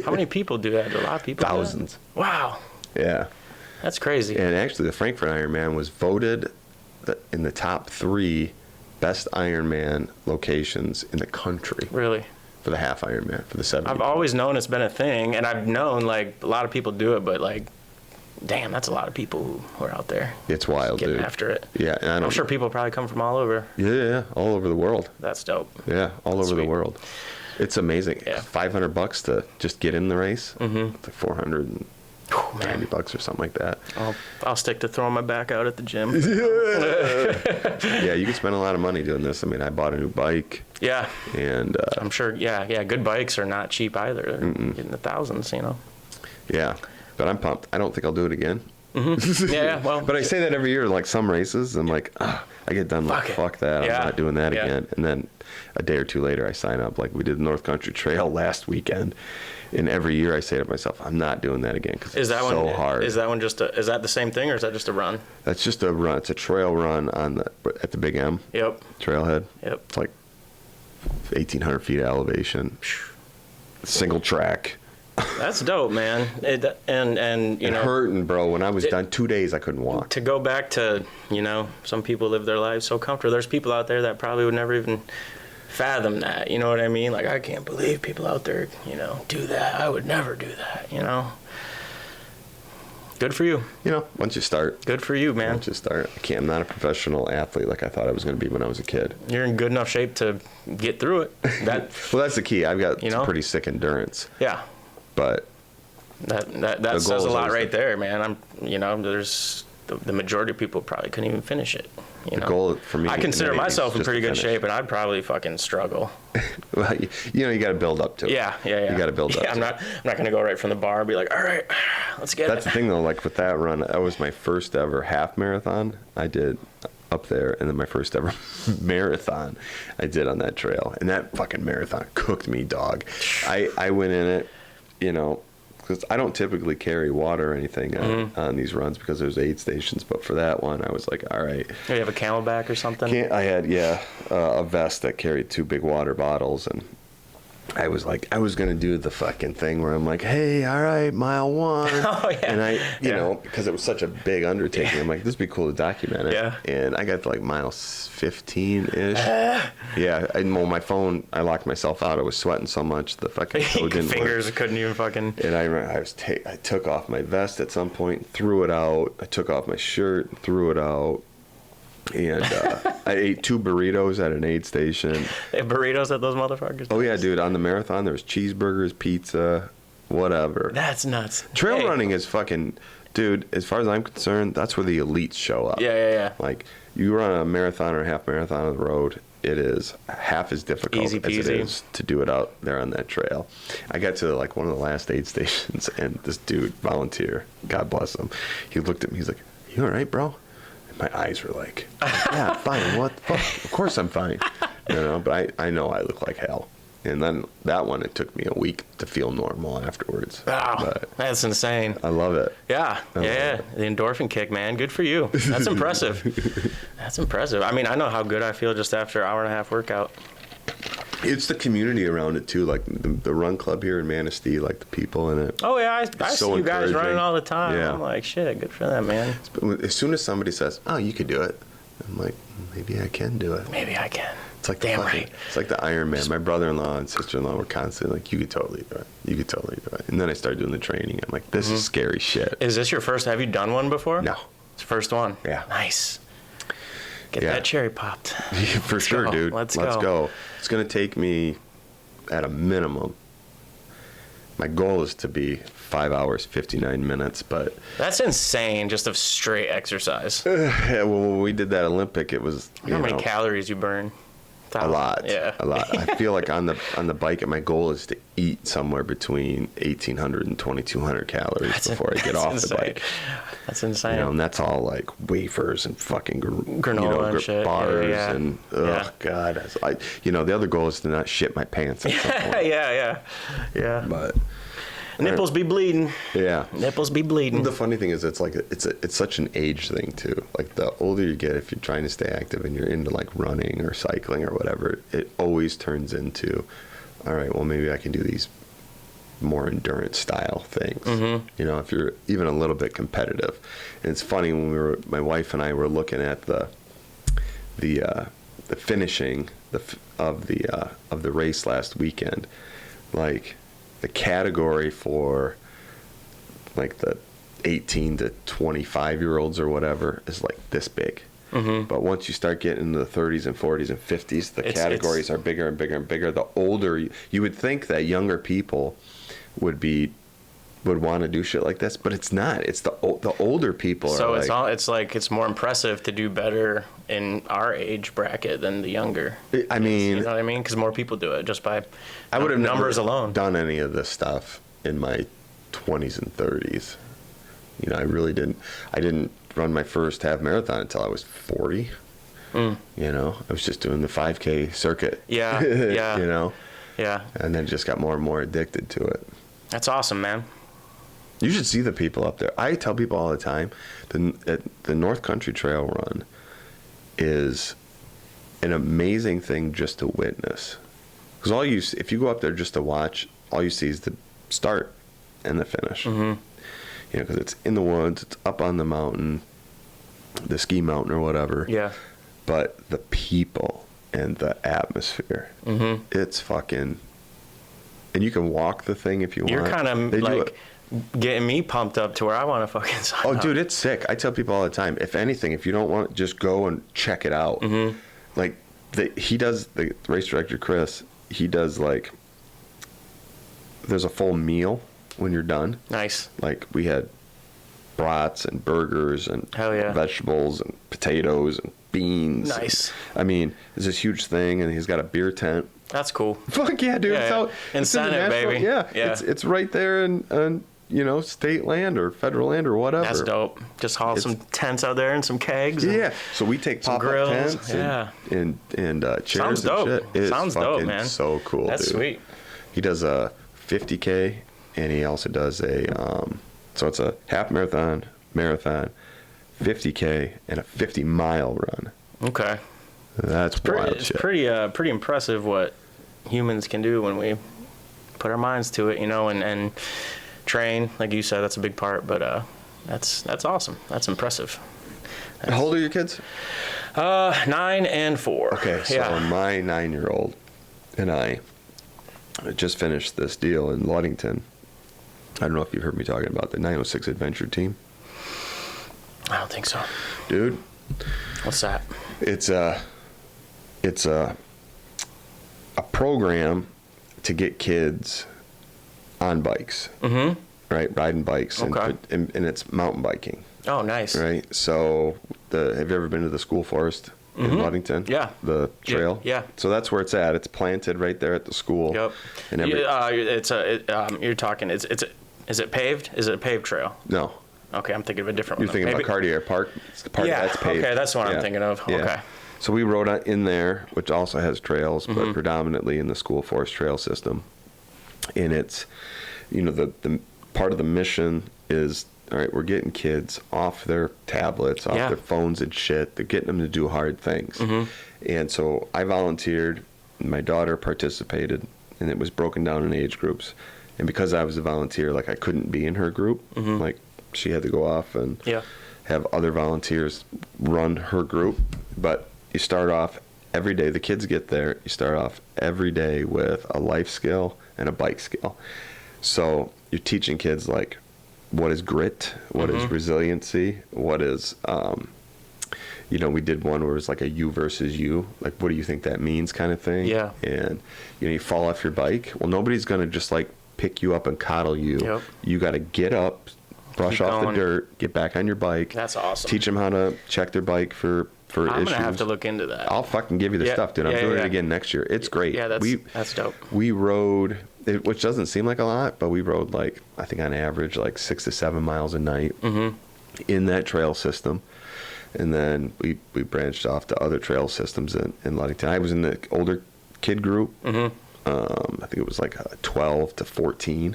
B: How many people do that? Do a lot of people?
A: Thousands.
B: Wow.
A: Yeah.
B: That's crazy.
A: And actually, the Frankfurt Ironman was voted in the top 3 best Ironman locations in the country.
B: Really?
A: For the half Ironman, for the 70.
B: I've always known it's been a thing, and I've known, like, a lot of people do it, but, like, damn, that's a lot of people who are out there.
A: It's wild,
B: getting
A: dude.
B: After it.
A: Yeah, and
B: I'm sure people probably come from all over.
A: Yeah, all over the world.
B: That's dope.
A: Yeah, all over the world. It's amazing.
B: Yeah.
A: $500 to just get in the race. It's like 400.
B: Oh man,
A: $90 or something like that.
B: I'll stick to throwing my back out at the gym.
A: Yeah, you can spend a lot of money doing this. I mean, I bought a new bike.
B: Yeah.
A: And
B: I'm sure. Yeah. Good bikes are not cheap either. They're getting the thousands.
A: Yeah, but I'm pumped. I don't think I'll do it again.
B: Mm-hmm. Yeah. Well.
A: But I say that every year, like some races, I'm like, I get done like, fuck that.
B: Yeah.
A: I'm not doing that again. And then a day or two later, I sign up. Like we did the North Country Trail last weekend. And every year I say to myself, I'm not doing that again because it's so hard.
B: Is that one is that the same thing or is that just a run?
A: That's just a run. It's a trail run at the Big M.
B: Yep.
A: Trailhead.
B: Yep.
A: It's like 1,800 feet of elevation. Single track.
B: That's dope, man. And
A: it hurting, bro. When I was done 2 days, I couldn't walk.
B: To go back to, some people live their lives so comfortable. There's people out there that probably would never even fathom that. You know what I mean? Like, I can't believe people out there, do that. I would never do that, Good for you.
A: Once you start.
B: Good for you, man.
A: Once you start. I'm not a professional athlete like I thought I was going to be when I was a kid.
B: You're in good enough shape to get through it.
A: Well, that's the key. I've got pretty sick endurance.
B: Yeah.
A: But
B: that says a lot right there, man. There's the majority of people probably couldn't even finish it.
A: The goal for me,
B: I consider myself in pretty good shape, and I'd probably fucking struggle.
A: Well, you got to build up to it.
B: Yeah.
A: You got to build up.
B: I'm not gonna go right from the bar and be like, all right, let's get it.
A: That's the thing though. Like with that run, that was my first ever half marathon I did up there, and then my first ever marathon I did on that trail, and that fucking marathon cooked me, dog. I went in it, because I don't typically carry water or anything on these runs because there's aid stations. But for that one, I was like, all right.
B: You have a Camelback or something?
A: I had, a vest that carried 2 big water bottles. And I was like, I was going to do the fucking thing where I'm like, hey, all right, mile 1.
B: Oh, yeah.
A: And I, because it was such a big undertaking, I'm like, this would be cool to document it.
B: Yeah.
A: And I got to like mile 15-ish. Yeah. My phone, I locked myself out. I was sweating so much. The fucking code didn't
B: fingers
A: work.
B: Couldn't even fucking.
A: And I remember I took off my vest at some point, threw it out. I took off my shirt, threw it out. And I ate 2 burritos at an aid station.
B: They have burritos at those motherfuckers?
A: Oh, yeah, dude. On the marathon, there was cheeseburgers, pizza, whatever.
B: That's nuts.
A: Trail running is fucking... Dude, as far as I'm concerned, that's where the elites show up.
B: Yeah.
A: Like, you run a marathon or a half marathon on the road, it is half as difficult
B: Easy peasy.
A: as it is to do it out there on that trail. I got to, like, one of the last aid stations, and this dude, volunteer, God bless him, he looked at me, he's like, you all right, bro? My eyes were like, yeah, fine. What the fuck? Of course I'm fine. But I know I look like hell. And then that one, it took me a week to feel normal afterwards.
B: Wow,
A: but
B: that's insane.
A: I love it.
B: Yeah. The endorphin kick, man. Good for you. That's impressive. That's impressive. I mean, I know how good I feel just after an hour and a half workout.
A: It's the community around it too, like the run club here in Manistee, like the people in it.
B: Oh yeah, I see you guys running all the time.
A: Yeah.
B: I'm like, shit, good for them, man.
A: As soon as somebody says, "Oh, you could do it," I'm like, maybe I can do it.
B: Maybe I can.
A: It's like
B: damn right.
A: It's like the Iron Man. My brother-in-law and sister-in-law were constantly like, "You could totally do it. You could totally do it." And then I started doing the training. I'm like, "This is scary shit."
B: Is this your first? Have you done one before?
A: No.
B: It's the first one.
A: Yeah.
B: Nice. Get that cherry popped.
A: For sure, dude.
B: Let's
A: go. It's gonna take me, at a minimum, my goal is to be 5 hours, 59 minutes, but...
B: That's insane, just of straight exercise.
A: Yeah, well, when we did that Olympic, it was,
B: How many calories you burn?
A: A lot.
B: Yeah.
A: A lot. I feel like on the bike, my goal is to eat somewhere between 1,800 and 2,200 calories before I get off the bike.
B: That's insane.
A: And that's all like wafers and fucking
B: granola and shit.
A: Bars and God. The other goal is to not shit my pants at some point.
B: Yeah.
A: But
B: nipples be bleeding.
A: Yeah.
B: Nipples be bleeding.
A: The funny thing is, it's such an age thing too. Like the older you get, if you're trying to stay active and you're into like running or cycling or whatever, it always turns into, all right, well maybe I can do these more endurance style things. Mm-hmm. If you're even a little bit competitive. And it's funny when my wife and I were looking at the finishing of the race last weekend, like the category for like the 18 to 25 year olds or whatever is like this big. Mm-hmm. But once you start getting into the 30s and 40s and 50s, the categories are bigger and bigger and bigger. The older you would think that younger people would be would want to do shit like this, but it's not. It's the older people.
B: So
A: are
B: it's more impressive to do better in our age bracket than the younger.
A: I mean,
B: you know what I mean? Because more people do it just by
A: I would have
B: numbers
A: never
B: alone.
A: done any of this stuff in my 20s and 30s. You know, I really didn't. I didn't run my first half marathon until I was 40. You know, I was just doing the 5K circuit.
B: Yeah, yeah.
A: You know?
B: Yeah.
A: And then just got more and more addicted to it.
B: That's awesome, man.
A: You should see the people up there. I tell people all the time, the North Country Trail Run is an amazing thing just to witness. Because if you go up there just to watch, all you see is the start and the finish. You know, because it's in the woods, it's up on the mountain, the ski mountain or whatever.
B: Yeah.
A: But the people and the atmosphere, it's fucking. And you can walk the thing if you want.
B: You're kind of like getting me pumped up to where I want to fucking sign up.
A: Dude, it's sick. I tell people all the time, if anything, if you don't want, just go and check it out. Like, the race director, Chris, he does, like, there's a full meal when you're done.
B: Nice.
A: Like, we had brats and burgers and
B: Hell yeah.
A: vegetables and potatoes and beans.
B: Nice.
A: I mean, there's this huge thing, and he's got a beer tent.
B: That's cool.
A: Fuck yeah, dude.
B: Yeah,
A: It's in the
B: Incentive,
A: national,
B: baby.
A: Yeah.
B: Yeah.
A: It's right there in you know, state land or federal land or whatever.
B: That's dope. Just haul some tents out there and some kegs. And
A: yeah. So we take pop-up
B: grills.
A: tents and chairs
B: Sounds dope.
A: and shit. It's
B: Sounds dope,
A: fucking
B: man.
A: so cool,
B: That's
A: dude.
B: sweet.
A: He does a 50K, and he also does a so it's a half marathon, 50K, and a 50-mile run.
B: Okay.
A: That's wild
B: It's
A: shit.
B: pretty impressive what humans can do when we put our minds to it, you know, and train. Like you said, that's a big part, but that's awesome. That's impressive.
A: How old are your kids?
B: 9 and 4.
A: Okay, so my 9-year-old and I just finished this deal in Ludington. I don't know if you've heard me talking about the 906 Adventure Team.
B: I don't think so.
A: Dude.
B: What's that?
A: It's a program to get kids on bikes. Right, riding bikes.
B: Okay.
A: And it's mountain biking.
B: Oh, nice.
A: Right. So have you ever been to the school forest in Ludington?
B: Yeah.
A: The trail.
B: Yeah.
A: So that's where it's at. It's planted right there at the school.
B: Yep.
A: And
B: you're talking. Is it paved? Is it a paved trail?
A: No.
B: Okay, I'm thinking of a different one.
A: You're thinking about Cartier Park. It's the part that's paved.
B: Okay, that's what I'm thinking of.
A: Yeah.
B: Okay.
A: So we rode in there, which also has trails, but predominantly in the school forest trail system. And it's, you know, the part of the mission is, all right, we're getting kids off their tablets, off their phones and shit. They're getting them to do hard things. And so I volunteered, and my daughter participated, and it was broken down in age groups. And because I was a volunteer, like, I couldn't be in her group. Like, she had to go off and have other volunteers run her group. But you start off every day, the kids get there, you start off every day with a life skill and a bike skill. So you're teaching kids, like, what is grit, what is resiliency, what is, you know, we did one where it was like a you versus you, like, what do you think that means kind of thing.
B: Yeah.
A: And, you know, you fall off your bike. Well, nobody's going to just, like, pick you up and coddle you.
B: Yep.
A: You got to get up, brush
B: Keep
A: off
B: going.
A: the dirt, get back on your bike.
B: That's awesome.
A: Teach them how to check their bike for
B: I'm
A: issues.
B: gonna have to look into that.
A: I'll fucking give you the stuff, dude. I'm doing it again next year. It's great.
B: Yeah, that's dope.
A: We rode, which doesn't seem like a lot, but we rode, like, I think on average, like 6 to 7 miles a night in that trail system. And then we branched off to other trail systems in Ludington. I was in the older kid group. I think it was like 12 to 14.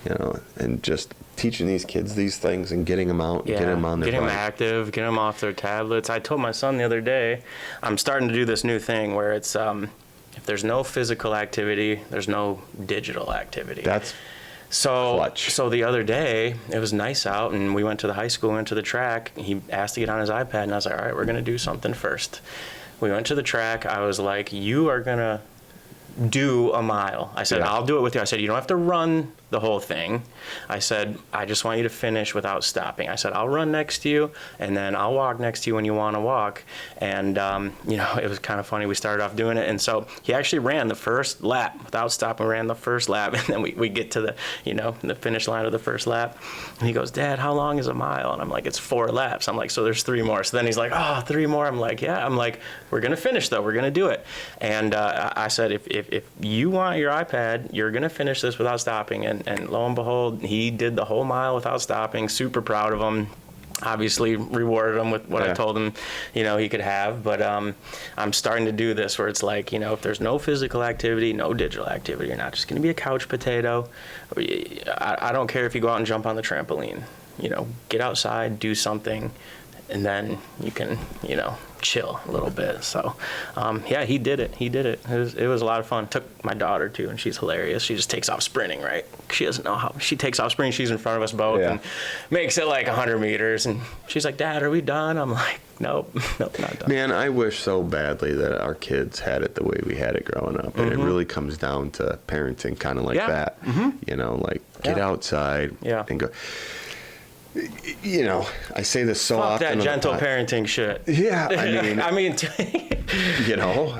A: You know, and just teaching these kids these things and getting them out, and getting them on their
B: getting
A: bike.
B: them active, getting them off their tablets. I told my son the other day, I'm starting to do this new thing where it's if there's no physical activity, there's no digital activity.
A: That's clutch.
B: So the other day, it was nice out, and we went to the high school, went to the track. He asked to get on his iPad, and I was like, all right, we're going to do something first. We went to the track. I was like, you are going to do a mile. I said, I'll do it with you. I said, you don't have to run the whole thing. I said, I just want you to finish without stopping. I said, I'll run next to you, and then I'll walk next to you when you want to walk. And, you know, it was kind of funny. We started off doing it. And so he actually ran the first lap without stopping, ran the first lap. And then we get to the, you know, the finish line of the first lap. And he goes, Dad, how long is a mile? And I'm like, it's 4 laps. I'm like, so there's 3 more. So then he's like, oh, 3 more. I'm like, yeah. I'm like, we're going to finish, though. We're going to do it. And I said, if you want your iPad, you're going to finish this without stopping. And lo and behold, he did the whole mile without stopping. Super proud of him. Obviously rewarded him with what I told him, you know, he could have. But I'm starting to do this where it's like, you know, if there's no physical activity, no digital activity, you're not just going to be a couch potato. I don't care if you go out and jump on the trampoline. You know, get outside, do something, and then you can, you know, chill a little bit. So, yeah, he did it. It was a lot of fun. Took my daughter too, and she's hilarious. She just takes off sprinting, right? She doesn't know how. She takes off sprinting. She's in front of us both and makes it like 100 meters. And she's like, Dad, are we done? I'm like, nope, not done.
A: Man, I wish so badly that our kids had it the way we had it growing up. And it really comes down to parenting kind of like that. You know, like get outside and go. You know, I say this so often.
B: That gentle parenting shit.
A: Yeah, I mean, you know,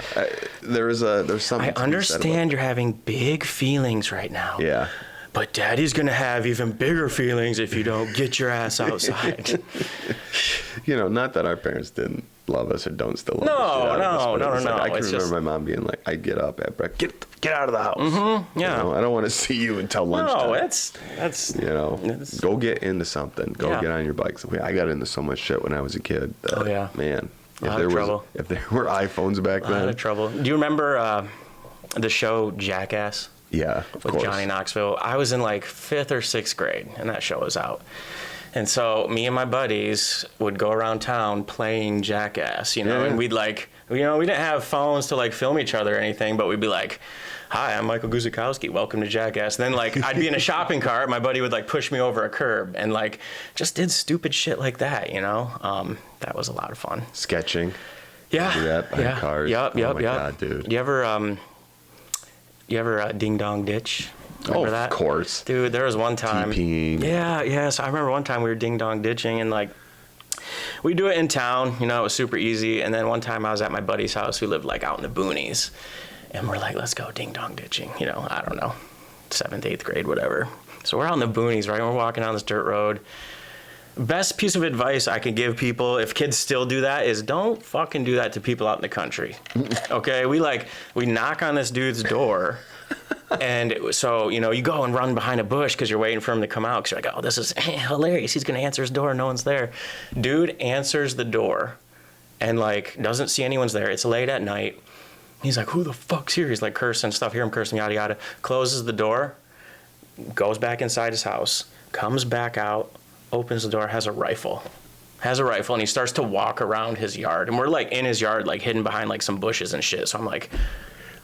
A: there's something.
B: I understand you're having big feelings right now.
A: Yeah.
B: But Daddy's gonna have even bigger feelings if you don't get your ass outside.
A: You know, not that our parents didn't love us or don't still love us. No. I can remember my mom being like, "I get up at breakfast, get out of the house."
B: Yeah.
A: You know, I don't want to see you until lunchtime.
B: No, that's
A: you know, go get into something. Go get on your bikes. I got into so much shit when I was a kid. Man. If there were iPhones back then.
B: A lot of trouble. Do you remember the show Jackass?
A: Yeah, of course.
B: With Johnny Knoxville. I was in like 5th or 6th grade, and that show was out. And so me and my buddies would go around town playing Jackass, you know, and we'd like, you know, we didn't have phones to like film each other or anything, but we'd be like, hi, I'm Michael Guzikowski, welcome to Jackass. And then like, I'd be in a shopping cart, my buddy would like push me over a curb and like, just did stupid shit like that, you know? That was a lot of fun.
A: Sketching.
B: Yeah.
A: Do that behind cars.
B: Yep.
A: Oh my God, dude.
B: You ever Ding Dong Ditch? Remember that?
A: Of course.
B: Dude, there was one time.
A: TPing.
B: Yeah. So I remember one time we were ding dong ditching and like, we do it in town, you know, it was super easy. And then one time I was at my buddy's house who lived like out in the boonies. And we're like, let's go ding dong ditching, you know, I don't know, 7th, 8th grade, whatever. So we're out in the boonies, right? We're walking down this dirt road. Best piece of advice I could give people, if kids still do that, is don't fucking do that to people out in the country. Okay? We knock on this dude's door. And so, you know, you go and run behind a bush because you're waiting for him to come out because you're like, oh, this is hilarious. He's going to answer his door. No one's there. Dude answers the door and, like, doesn't see anyone's there. It's late at night. He's like, who the fuck's here? He's, like, cursing stuff. Hear him cursing, yada, yada. Closes the door, goes back inside his house, comes back out, opens the door, has a rifle, and he starts to walk around his yard. And we're, like, in his yard, like, hidden behind, like, some bushes and shit. So I'm like...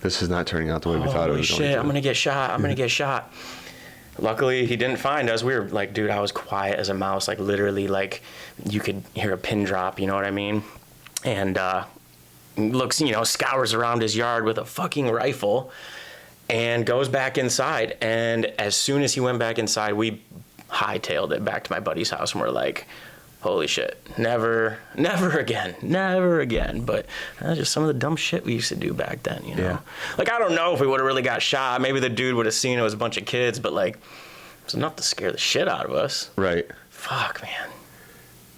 A: This is not turning out the way we thought it was going to.
B: Shit, I'm going to get shot. Luckily, he didn't find us. We were like, dude, I was quiet as a mouse. Like, literally, like, you could hear a pin drop, you know what I mean? And looks, you know, scours around his yard with a fucking rifle and goes back inside. And as soon as he went back inside, we hightailed it back to my buddy's house. And we're like... holy shit, never again. But that's just some of the dumb shit we used to do back then, you know? Yeah. Like, I don't know if we would have really got shot. Maybe the dude would have seen it was a bunch of kids, but, like, it was enough to scare the shit out of us.
A: Right.
B: Fuck, man.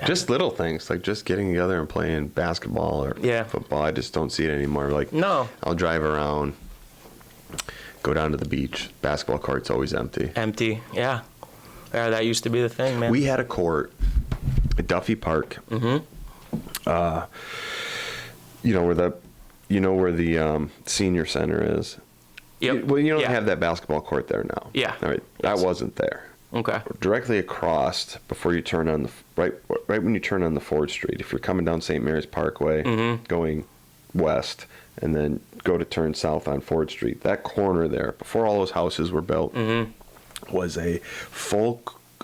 A: Just little things, like just getting together and playing basketball or football. I just don't see it anymore. Like,
B: no.
A: I'll drive around, go down to the beach. Basketball court's always empty.
B: Yeah. Yeah, that used to be the thing, man.
A: We had a court at Duffy Park. You know where the senior center is.
B: Yep.
A: Well, you don't have that basketball court there now.
B: Yeah.
A: All right. That wasn't there.
B: Okay.
A: Directly across, before you turn on the right when you turn on the Ford Street. If you're coming down St. Mary's Parkway, going west, and then go to turn south on Ford Street. That corner there, before all those houses were built, was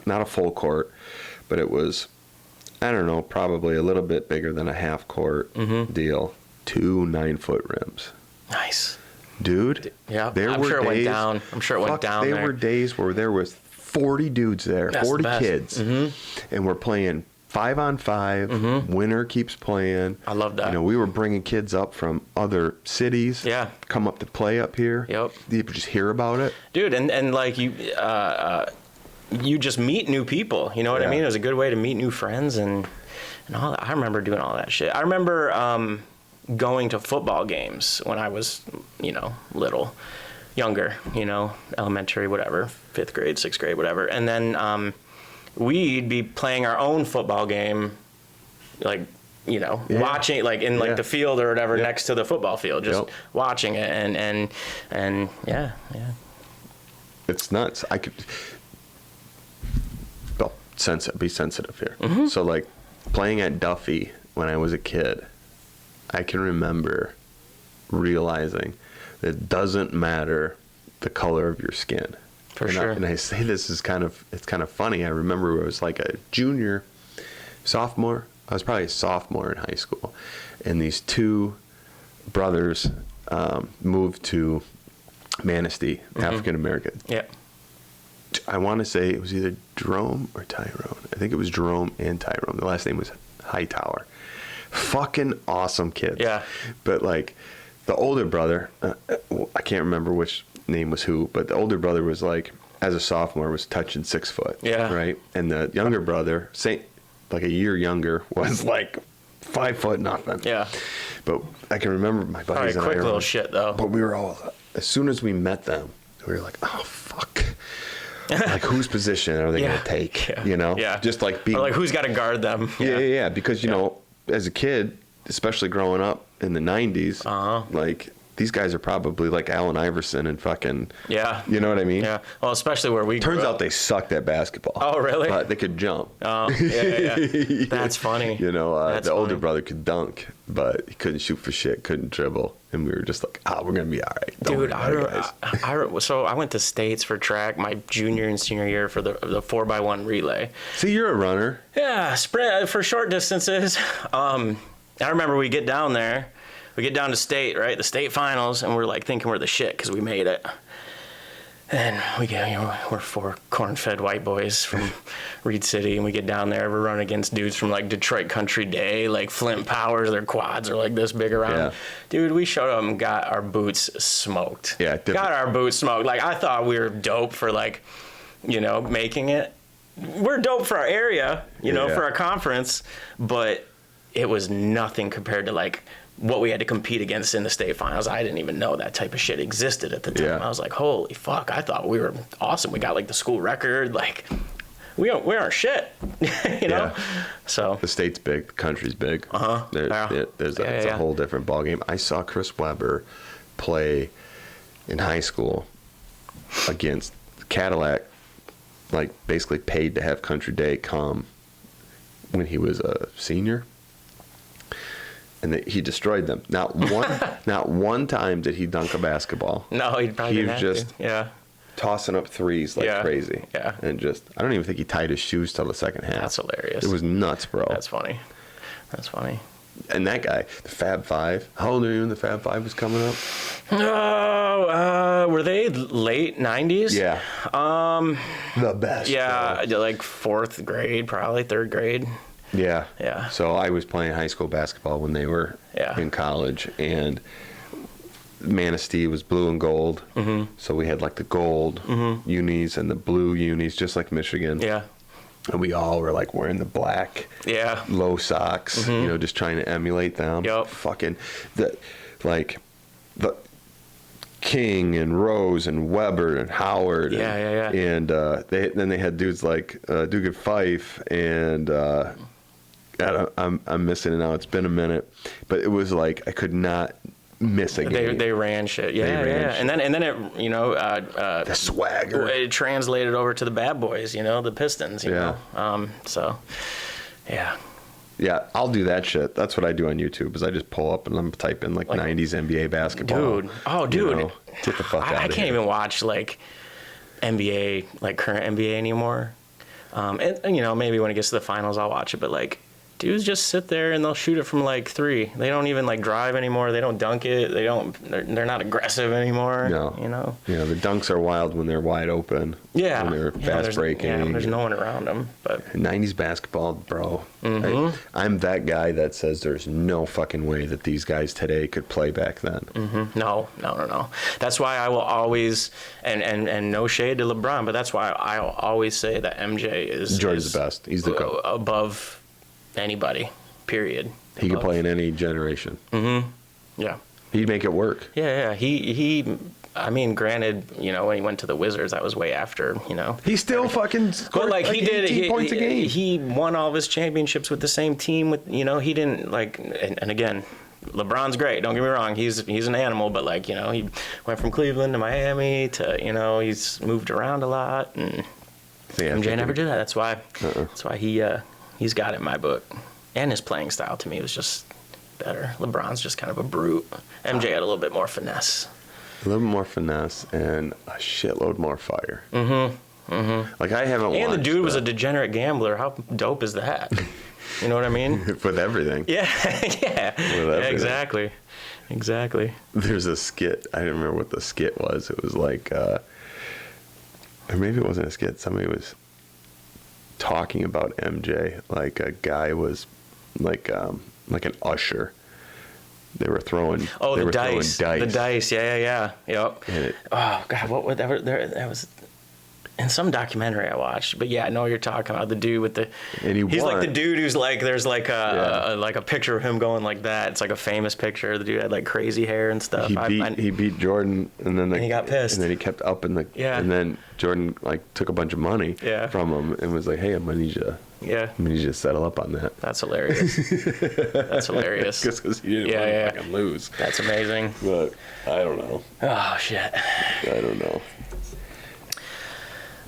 A: not a full court, but it was, I don't know, probably a little bit bigger than a half court deal. 2 9-foot rims.
B: Nice.
A: Dude.
B: Yeah,
A: I'm
B: sure it went down. I'm sure it went down there.
A: There were days where there was 40 dudes there,
B: That's
A: 40
B: the
A: kids, and we're playing 5-on-5. Winner keeps playing.
B: I love that.
A: You know, we were bringing kids up from other cities.
B: Yeah.
A: Come up to play up here.
B: Yep.
A: You just hear about it.
B: Dude, and like you just meet new people. You know what I mean? It was a good way to meet new friends and all that. I remember doing all that shit. I remember going to football games when I was, little, younger, elementary, whatever, 5th grade, 6th grade, whatever. And then we'd be playing our own football game, like, watching, like in like the field or whatever next to the football field, just watching it and yeah.
A: It's nuts. I could be sensitive here. So like playing at Duffy when I was a kid, I can remember realizing that it doesn't matter the color of your skin.
B: For sure.
A: And I say this is kind of funny. I remember it was like a sophomore. I was probably a sophomore in high school, and these two brothers moved to Manistee, African American.
B: Yeah.
A: I want to say it was either Jerome or Tyrone. I think it was Jerome and Tyrone. The last name was Hightower. Fucking awesome kids.
B: Yeah.
A: But like the older brother, I can't remember which name was who, but the older brother was like, as a sophomore, was touching 6 foot.
B: Yeah.
A: Right. And the younger brother, like a year younger, was like 5 foot nothing.
B: Yeah.
A: But I can remember my buddies.
B: Quick little shit though.
A: But we were all, as soon as we met them, we were like, oh fuck. Like whose position are they going to take?
B: Yeah.
A: You know?
B: Yeah.
A: Just like being.
B: Or like who's got to guard them?
A: Yeah. Because, you know, as a kid, especially growing up in the 90s, like these guys are probably like Allen Iverson and fucking.
B: Yeah.
A: You know what I mean?
B: Yeah. Well, especially where we
A: Turns
B: grew
A: out
B: up.
A: they sucked at basketball.
B: Oh, really?
A: But they could jump.
B: Oh, yeah. That's funny.
A: You know,
B: That's
A: the older
B: funny.
A: brother could dunk, but he couldn't shoot for shit, couldn't dribble. And we were just like, we're going to be all right. Don't
B: Dude,
A: worry about it, guys.
B: So I went to States for track my junior and senior year for the 4x1 relay.
A: See, you're a runner.
B: Yeah, sprint for short distances. I remember we get down there. We get down to state, right? The state finals, and we're like thinking we're the shit because we made it. And we get, we're 4 corn-fed white boys from Reed City, and we get down there. We're running against dudes from like Detroit Country Day, like Flint Powers. Their quads are like this big around.
A: Yeah.
B: Dude, we showed up and got our boots smoked.
A: Yeah,
B: got our boots smoked. Like I thought we were dope for like, making it. We're dope for our area, for our conference, but it was nothing compared to like what we had to compete against in the state finals. I didn't even know that type of shit existed at the time.
A: Yeah.
B: I was like, holy fuck, I thought we were awesome. We got like the school record. Like we aren't shit,
A: Yeah.
B: So
A: the state's big, the country's big. It's a whole different ballgame. I saw Chris Webber play in high school against Cadillac, like basically paid to have Country Day come when he was a senior. And he destroyed them. Not one time did he dunk a basketball.
B: No, he probably didn't have
A: just
B: to. Yeah.
A: tossing up threes like crazy.
B: Yeah.
A: And I don't even think he tied his shoes till the second half.
B: That's hilarious.
A: It was nuts, bro.
B: That's funny.
A: And that guy, the Fab Five. How old are you when the Fab Five was coming up?
B: Oh, were they late 90s?
A: Yeah. The best.
B: Yeah,
A: bro.
B: like 4th grade, probably 3rd grade.
A: Yeah.
B: Yeah.
A: So I was playing high school basketball when they were in college, and Manistee was blue and gold. Mm-hmm. So we had like the gold unis and the blue unis, just like Michigan.
B: Yeah.
A: And we all were like wearing the black low socks, just trying to emulate them.
B: Yep.
A: Fucking the King and Rose and Weber and Howard.
B: Yeah.
A: And they had dudes like Dugan Fife and I'm missing it now. It's been a minute, but it was like I could not miss a game.
B: They ran shit. Yeah. And then it
A: the swagger.
B: It translated over to the bad boys, the Pistons, you know. So yeah.
A: Yeah, I'll do that shit. That's what I do on YouTube is I just pull up and I'm typing like 90s NBA basketball.
B: Dude. Oh, dude.
A: Get the fuck out of here.
B: I can't even watch like NBA, like current NBA anymore. And maybe when it gets to the finals I'll watch it, but like dudes just sit there and they'll shoot it from like 3. They don't even like drive anymore. They don't dunk it. They're not aggressive anymore.
A: No.
B: You know?
A: Yeah, the dunks are wild when they're wide open.
B: Yeah.
A: When they're fast breaking.
B: Yeah, there's no one around them. But
A: 90s basketball, bro.
B: Mm-hmm.
A: I'm that guy that says there's no fucking way that these guys today could play back then.
B: Mm-hmm. No. That's why I will always, and no shade to LeBron, but that's why I'll always say that MJ is
A: Jordan's the best. He's the GOAT.
B: Above anybody, period.
A: He could play in any generation.
B: Mm-hmm. Yeah.
A: He'd make it work.
B: Yeah. He I mean, granted, you know, when he went to the Wizards, that was way after, you know.
A: He still fucking scored
B: like he did
A: 18 points a game.
B: He won all of his championships with the same team. With, you know, he didn't like, and again, LeBron's great. Don't get me wrong. He's an animal, but like, you know, he went from Cleveland to Miami to, you know, he's moved around a lot, and MJ never did that. That's why. That's why he's got it in my book. And his playing style to me was just better. LeBron's just kind of a brute. MJ had a little bit more finesse.
A: A little more finesse and a shitload more fire.
B: Mm-hmm. Mm-hmm.
A: Like I haven't watched.
B: And the dude was a degenerate gambler. How dope is that? You know what I mean?
A: With everything.
B: Yeah.
A: Yeah. With everything.
B: Exactly.
A: There's a skit. I don't remember what the skit was. It was like, or maybe it wasn't a skit. Somebody was talking about MJ. Like a guy was like an usher. They were throwing.
B: Oh,
A: the
B: dice. The dice. Yeah. Yep. Oh God, what would that was in some documentary I watched. But yeah, I know what you're talking about. The dude with the.
A: And
B: he's
A: won.
B: like the dude who's like there's like a picture of him going like that. It's like a famous picture. The dude had like crazy hair and stuff.
A: He beat Jordan, and then
B: he got pissed.
A: And then he kept up in the.
B: Yeah.
A: And then Jordan like took a bunch of money. From him and was like, "Hey, I'm gonna need you."
B: Yeah.
A: I mean, you just settle up on that.
B: That's hilarious. That's hilarious.
A: Because you didn't want to fucking lose.
B: That's amazing.
A: But I don't know.
B: Oh, shit.
A: I don't know.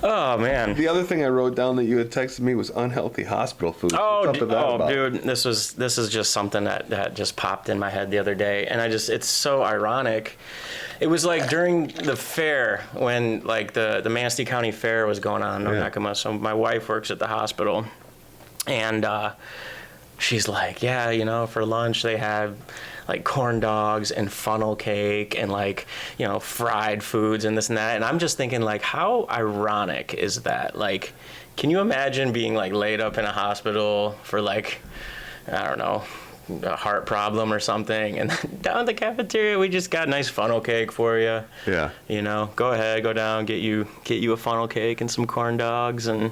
B: Oh, man.
A: The other thing I wrote down that you had texted me was unhealthy hospital food.
B: Dude, this is just something that just popped in my head the other day. And it's so ironic. It was like during the fair when like the Manistee County Fair was going on in Yakima. So my wife works at the hospital. And she's like, yeah, you know, for lunch they had like corn dogs and funnel cake and like, you know, fried foods and this and that. And I'm just thinking like, how ironic is that? Like, can you imagine being like laid up in a hospital for like, I don't know, a heart problem or something, and down at the cafeteria we just got a nice funnel cake for you.
A: Yeah.
B: You know, go ahead, go down, get you a funnel cake and some corn dogs, and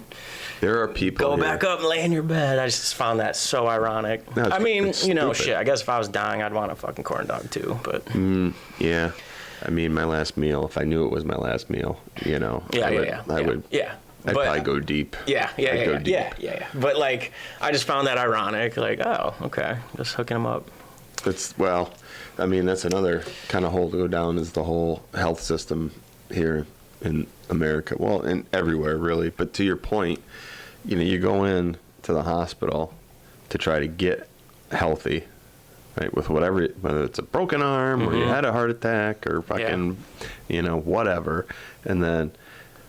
A: there are people
B: go back up and lay in your bed. I just found that so ironic. No, I mean, you know, shit. I guess if I was dying, I'd want a fucking corn dog too. But
A: yeah, I mean, my last meal. If I knew it was my last meal, you know, I would.
B: I'd
A: probably go deep.
B: Yeah. But like, I just found that ironic. Like, oh, okay, just hooking them up.
A: I mean, that's another kind of hole to go down is the whole health system here in America. Well, and everywhere really. But to your point, you know, you go in to the hospital to try to get healthy, right? With whether it's a broken arm or you had a heart attack or fucking, you know, whatever, and then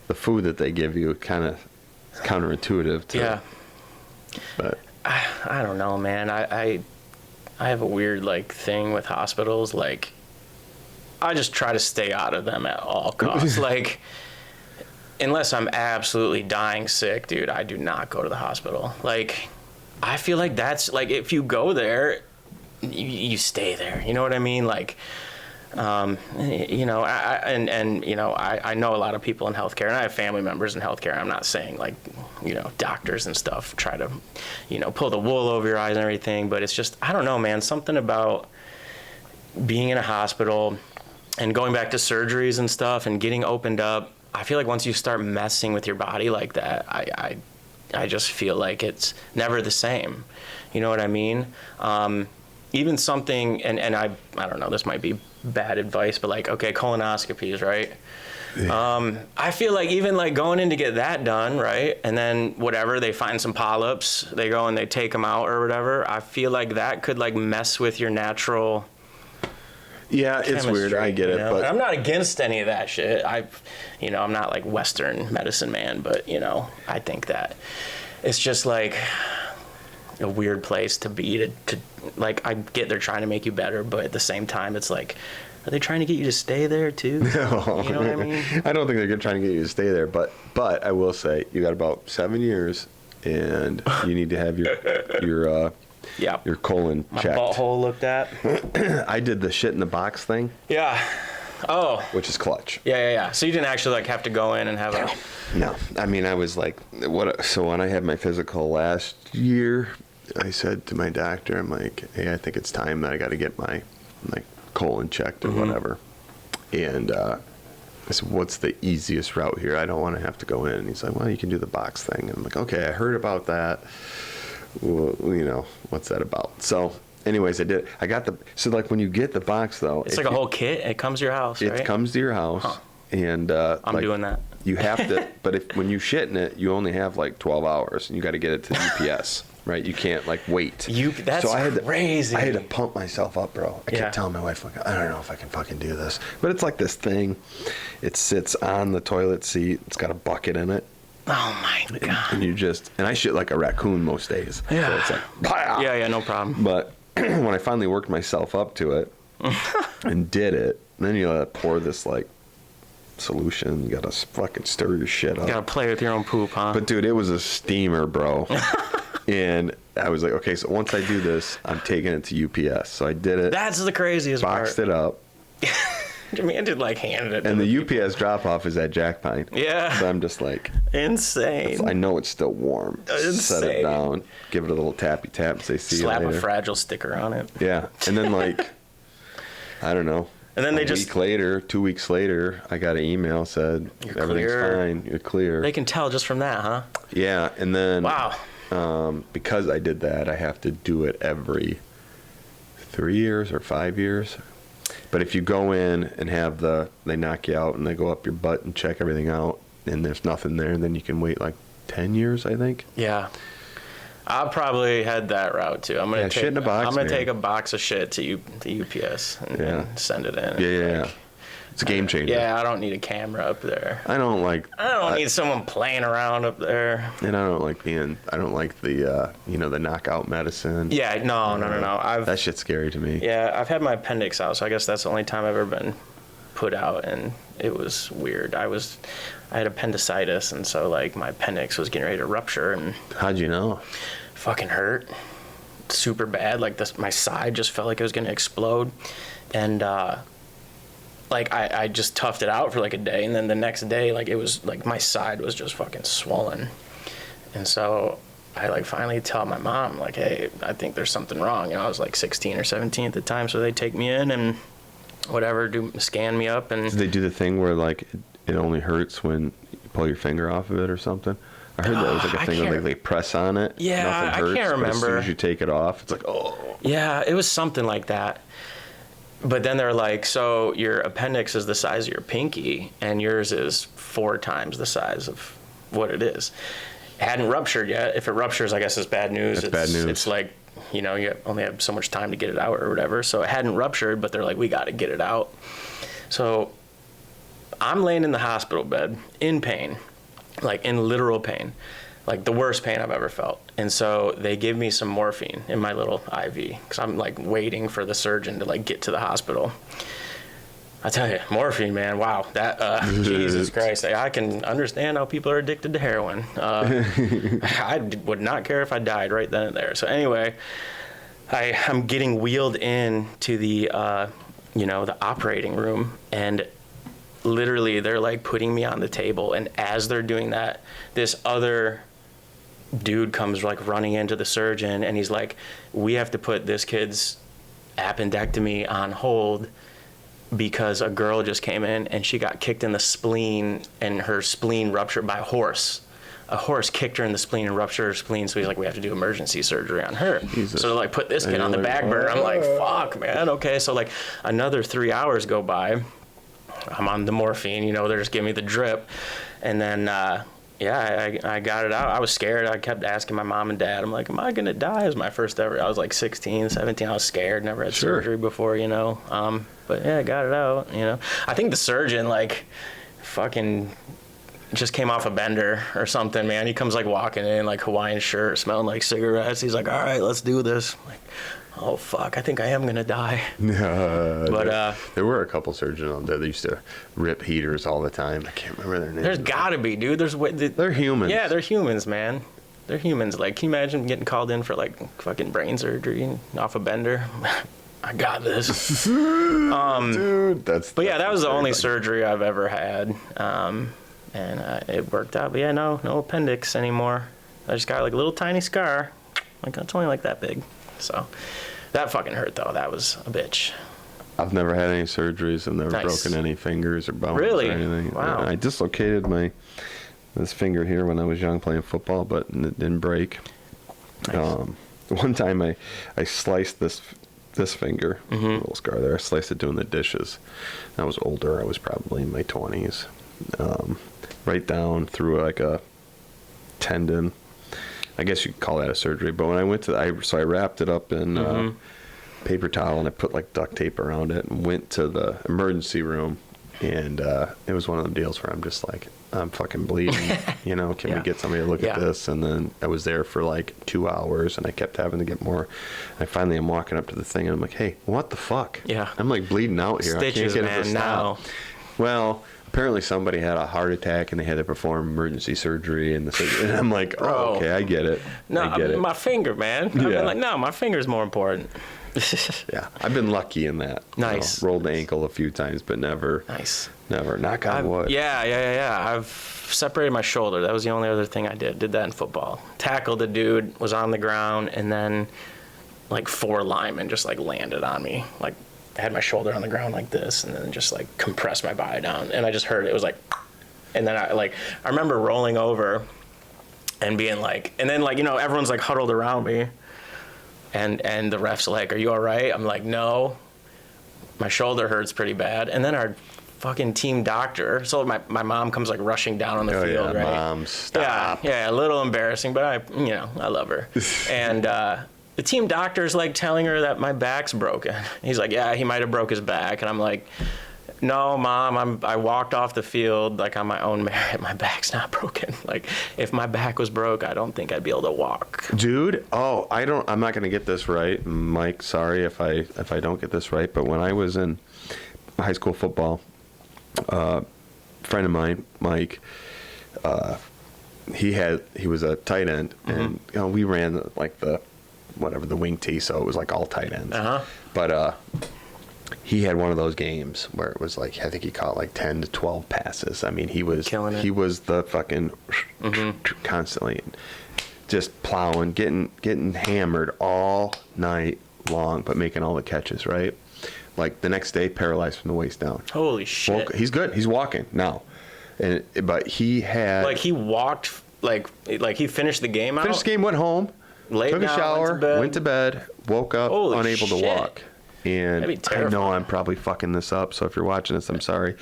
A: the food that they give you kind of counterintuitive to.
B: Yeah.
A: But
B: I don't know, man. I have a weird like thing with hospitals. Like, I just try to stay out of them at all costs. Like, unless I'm absolutely dying sick, dude, I do not go to the hospital. Like, I feel like that's like, if you go there, you stay there. You know what I mean? Like, you know, I know a lot of people in healthcare, and I have family members in healthcare. I'm not saying like, you know, doctors and stuff try to, you know, pull the wool over your eyes and everything, but it's just, I don't know, man, something about being in a hospital and going back to surgeries and stuff and getting opened up. I feel like once you start messing with your body like that, I just feel like it's never the same. You know what I mean? Even something, and I don't know, this might be bad advice, but like, okay, colonoscopies, right? Yeah. I feel like even like going in to get that done, right? And then whatever, they find some polyps, they go and they take them out or whatever. I feel like that could like mess with your natural chemistry,
A: it's weird. I get it,
B: know?
A: But
B: and I'm not against any of that shit. I'm not like Western medicine man, but you know, I think that it's just like, a weird place to be to like, I get they're trying to make you better, but at the same time it's like, are they trying to get you to stay there too?
A: No.
B: You know what I mean?
A: I don't think they're trying to get you to stay there, but I will say you got about 7 years, and you need to have your colon checked.
B: My butthole looked at.
A: I did the shit in the box thing.
B: Yeah. Oh.
A: Which is clutch.
B: Yeah. So you didn't actually like have to go in and have
A: No. I mean, I was like, what? So when I had my physical last year, I said to my doctor, I'm like, hey, I think it's time that I got to get my colon checked or whatever. And I said, what's the easiest route here? I don't want to have to go in. And he's like, well, you can do the box thing. And I'm like, okay, I heard about that. Well, you know, what's that about? So anyways, I did. I got so like when you get the box though.
B: It's like a whole kit. It comes to your house, right?
A: It comes to your house. Huh. And
B: I'm doing that.
A: You have to, but when you shit in it, you only have like 12 hours and you got to get it to the UPS, right? You can't like wait.
B: That's crazy.
A: I had to pump myself up, bro. I kept telling my wife, like, I don't know if I can fucking do this. But it's like this thing. It sits on the toilet seat. It's got a bucket in it.
B: Oh my God.
A: And I shit like a raccoon most days.
B: Yeah.
A: So it's like, bah!
B: Yeah, no problem.
A: But when I finally worked myself up to it and did it, then you pour this like solution. You gotta fucking stir your shit up.
B: You gotta play with your own poop, huh?
A: But dude, it was a steamer, bro. And I was like, okay, so once I do this, I'm taking it to UPS. So I did it.
B: That's the craziest
A: boxed
B: part.
A: it up.
B: Man did like handed it.
A: And the UPS drop off is at Jack Pine.
B: Yeah.
A: So I'm just like,
B: insane.
A: I know it's still warm.
B: Insane.
A: Set it down, give it a little tappy tap, and say, see you later.
B: Slap a Fragile sticker on it.
A: Yeah. And then like, I don't know.
B: And then
A: a week later, 2 weeks later, I got an email said everything's fine. You're clear.
B: They can tell just from that, huh?
A: Yeah, and then
B: wow.
A: Because I did that, I have to do it every 3 years or 5 years. But if you go in and they knock you out and they go up your butt and check everything out, and there's nothing there, then you can wait like 10 years, I think.
B: Yeah. I probably head that route too. I'm gonna
A: shit in a box.
B: I'm gonna take a box of shit to UPS and send it in.
A: Yeah. It's a game changer.
B: Yeah, I don't need a camera up there.
A: I don't
B: need someone playing around up there.
A: And I don't like the the knockout medicine.
B: Yeah, no.
A: That shit's scary to me.
B: Yeah, I've had my appendix out, so I guess that's the only time I've ever been put out, and it was weird. I had appendicitis, and so like my appendix was getting ready to rupture. And
A: how'd you know?
B: Fucking hurt, super bad. Like my side just felt like it was gonna explode, and like I just toughed it out for like a day, and then the next day, like it was like my side was just fucking swollen, and so I like finally tell my mom like, hey, I think there's something wrong. I was like 16 or 17 at the time, so they take me in and whatever, scan me up. And
A: did they do the thing where like it only hurts when you pull your finger off of it or something? I heard that was like a thing where they press on it.
B: Yeah,
A: nothing hurts,
B: I can't remember.
A: But as soon as you take it off, it's like, oh.
B: Yeah, it was something like that. But then they're like, so your appendix is the size of your pinky, and yours is 4 times the size of what it is. It hadn't ruptured yet. If it ruptures, I guess it's bad news.
A: It's bad news.
B: It's like, you only have so much time to get it out or whatever. So it hadn't ruptured, but they're like, we got to get it out. So I'm laying in the hospital bed in pain, like in literal pain, like the worst pain I've ever felt. And so they give me some morphine in my little IV because I'm like waiting for the surgeon to like get to the hospital. I tell you, morphine, man, wow, that, Jesus Christ, I can understand how people are addicted to heroin. I would not care if I died right then and there. So anyway, I'm getting wheeled in to the, the operating room, and literally they're like putting me on the table, and as they're doing that, this other dude comes like running into the surgeon, and he's like, we have to put this kid's appendectomy on hold because a girl just came in and she got kicked in the spleen, and her spleen ruptured by a horse. A horse kicked her in the spleen and ruptured her spleen, so he's like, we have to do emergency surgery on her. Jesus. So like put this kid on the back burner. I'm like, fuck, man. Okay, so like another 3 hours go by. I'm on the morphine, they're just giving me the drip. And then, I got it out. I was scared. I kept asking my mom and dad. I'm like, am I going to die? It was my first ever. I was like 16, 17. I was scared. Never had surgery before, But yeah, I got it out, I think the surgeon, like, fucking just came off a bender or something, man. He comes like walking in like Hawaiian shirt, smelling like cigarettes. He's like, all right, let's do this. I'm like, oh fuck, I think I am going to die. But
A: there were a couple surgeons out there that used to rip heaters all the time. I can't remember their names.
B: There's gotta be, dude.
A: They're humans.
B: Yeah, they're humans, man. They're humans. Like, can you imagine getting called in for like fucking brain surgery off a bender? I got this.
A: Dude,
B: But yeah, that was the only surgery I've ever had. And it worked out. But yeah, no appendix anymore. I just got like a little tiny scar. Like, it's only like that big. So that fucking hurt though. That was a bitch.
A: I've never had any surgeries. I've never broken any fingers or bones or anything.
B: Wow.
A: I dislocated this finger here when I was young playing football, but it didn't break. Nice. One time I sliced this finger, a little scar there. I sliced it doing the dishes. I was older. I was probably in my 20s. Right down through like a tendon. I guess you could call that a surgery. But when I went to I wrapped it up in paper towel and I put like duct tape around it and went to the emergency room. And it was one of them deals where I'm just like, I'm fucking bleeding. Can we get somebody to look at this? And then I was there for like 2 hours and I kept having to get more. I finally am walking up to the thing and I'm like, hey, what the fuck?
B: Yeah.
A: I'm like bleeding out here.
B: Stitches,
A: I can't get it to stop.
B: Now.
A: Well, apparently somebody had a heart attack and they had to perform emergency surgery and I'm like, oh, okay, I get it.
B: No,
A: I get it.
B: My finger, man. I've been like, no, my finger's more important.
A: Yeah, I've been lucky in that.
B: Nice.
A: Rolled the ankle a few times, but never.
B: Nice.
A: Never. Knock on wood.
B: Yeah. I've separated my shoulder. That was the only other thing I did. Did that in football. Tackled a dude, was on the ground, and then like 4 linemen just like landed on me. Like, I had my shoulder on the ground like this, and then just like compressed my body down. And I just heard it was like, and then I remember rolling over and being like, and then like, everyone's like huddled around me. And the ref's like, are you all right? I'm like, no, my shoulder hurts pretty bad. And then our fucking team doctor, so my mom comes like rushing down on the field, right?
A: Mom, stop.
B: Yeah, a little embarrassing, but I love her. And the team doctor's like telling her that my back's broken. He's like, yeah, he might have broke his back. And I'm like, no, Mom, I walked off the field like on my own merit. My back's not broken. Like, if my back was broke, I don't think I'd be able to walk.
A: Dude, I'm not gonna get this right, Mike. Sorry if I don't get this right. But when I was in high school football, a friend of mine, Mike, he was a tight end, and we ran like the wing tee, so it was like all tight ends. But he had one of those games where it was like, I think he caught like 10 to 12 passes. I mean, he was killing it. He was the fucking constantly just plowing, getting hammered all night long, but making all the catches, right? Like the next day, paralyzed from the waist down.
B: Holy shit.
A: He's good. He's walking now. But he had...
B: Like he walked, like he finished the game out?
A: Finished the game, went home, took a shower, went to bed, woke up, unable to walk. And I know I'm probably fucking this up, so if you're watching this, I'm sorry.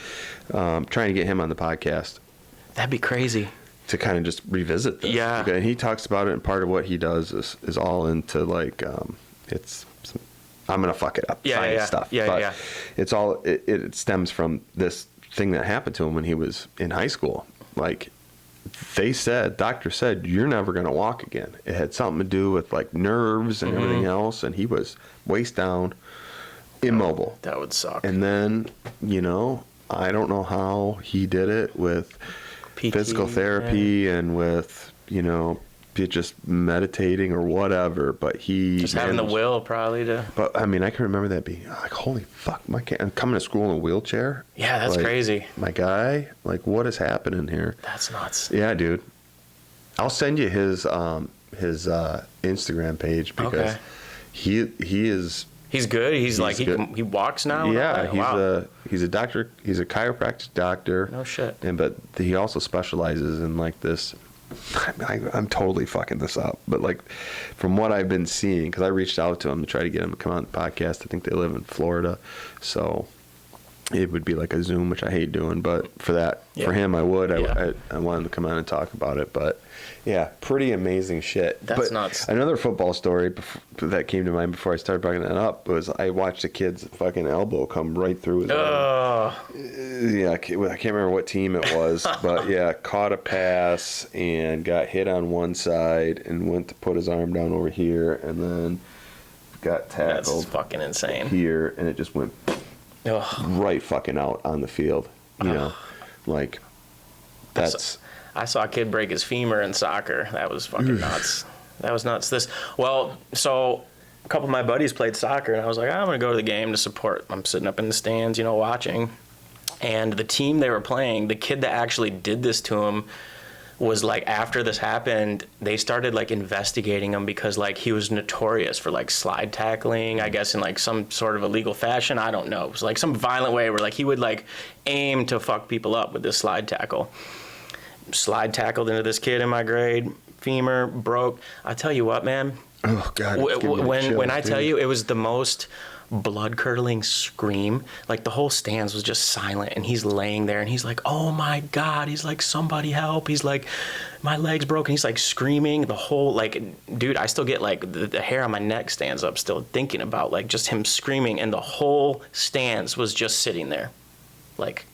A: Trying to get him on the podcast.
B: That'd be crazy.
A: To kind of just revisit this.
B: Yeah.
A: And he talks about it, and part of what he does is all into like, I'm going to fuck it up. Stuff. But it's all, it stems from this thing that happened to him when he was in high school. Like, doctor said, you're never going to walk again. It had something to do with like nerves and everything else, and he was waist down, immobile.
B: That would suck.
A: And then, I don't know how he did it with PT, physical therapy and with, just meditating or whatever, but he
B: just having the will probably to.
A: But I mean, I can remember that being like, holy fuck, I'm coming to school in a wheelchair.
B: Yeah, that's
A: like,
B: crazy.
A: My guy, like, what is happening here?
B: That's nuts.
A: Yeah, dude. I'll send you his Instagram page because he is.
B: He's good. He's like good. He walks now.
A: Yeah, he's a doctor. He's a chiropractic doctor.
B: No shit.
A: But he also specializes in like this. I'm totally fucking this up, but like from what I've been seeing, because I reached out to him to try to get him to come on the podcast. I think they live in Florida, so it would be like a Zoom, which I hate doing, but for him, I would. I wanted to come on and talk about it, but yeah, pretty amazing shit.
B: That's nuts.
A: Another football story that came to mind before I started bringing that up was I watched a kid's fucking elbow come right through his arm. Yeah, I can't remember what team it was, but yeah, caught a pass and got hit on one side and went to put his arm down over here and then got tackled.
B: That's fucking insane.
A: Here, and it just went right fucking out on the field. You know, like that's.
B: I saw a kid break his femur in soccer. That was fucking nuts. That was nuts. So a couple of my buddies played soccer, and I was like, I'm going to go to the game to support. I'm sitting up in the stands, you know, watching. And the team they were playing, the kid that actually did this to him was like, after this happened, they started like investigating him because like he was notorious for like slide tackling, I guess in like some sort of illegal fashion. I don't know. It was like some violent way where like he would like aim to fuck people up with this slide tackle. Slide tackled into this kid in my grade, femur broke. I tell you what, man.
A: Oh God!
B: When I tell you, it was the most blood-curdling scream. Like the whole stands was just silent, and he's laying there, and he's like, "Oh my God!" He's like, "Somebody help!" He's like, "My leg's broken." He's like screaming. The whole like, dude, I still get like the hair on my neck stands up still thinking about like just him screaming, and the whole stands was just sitting there, like.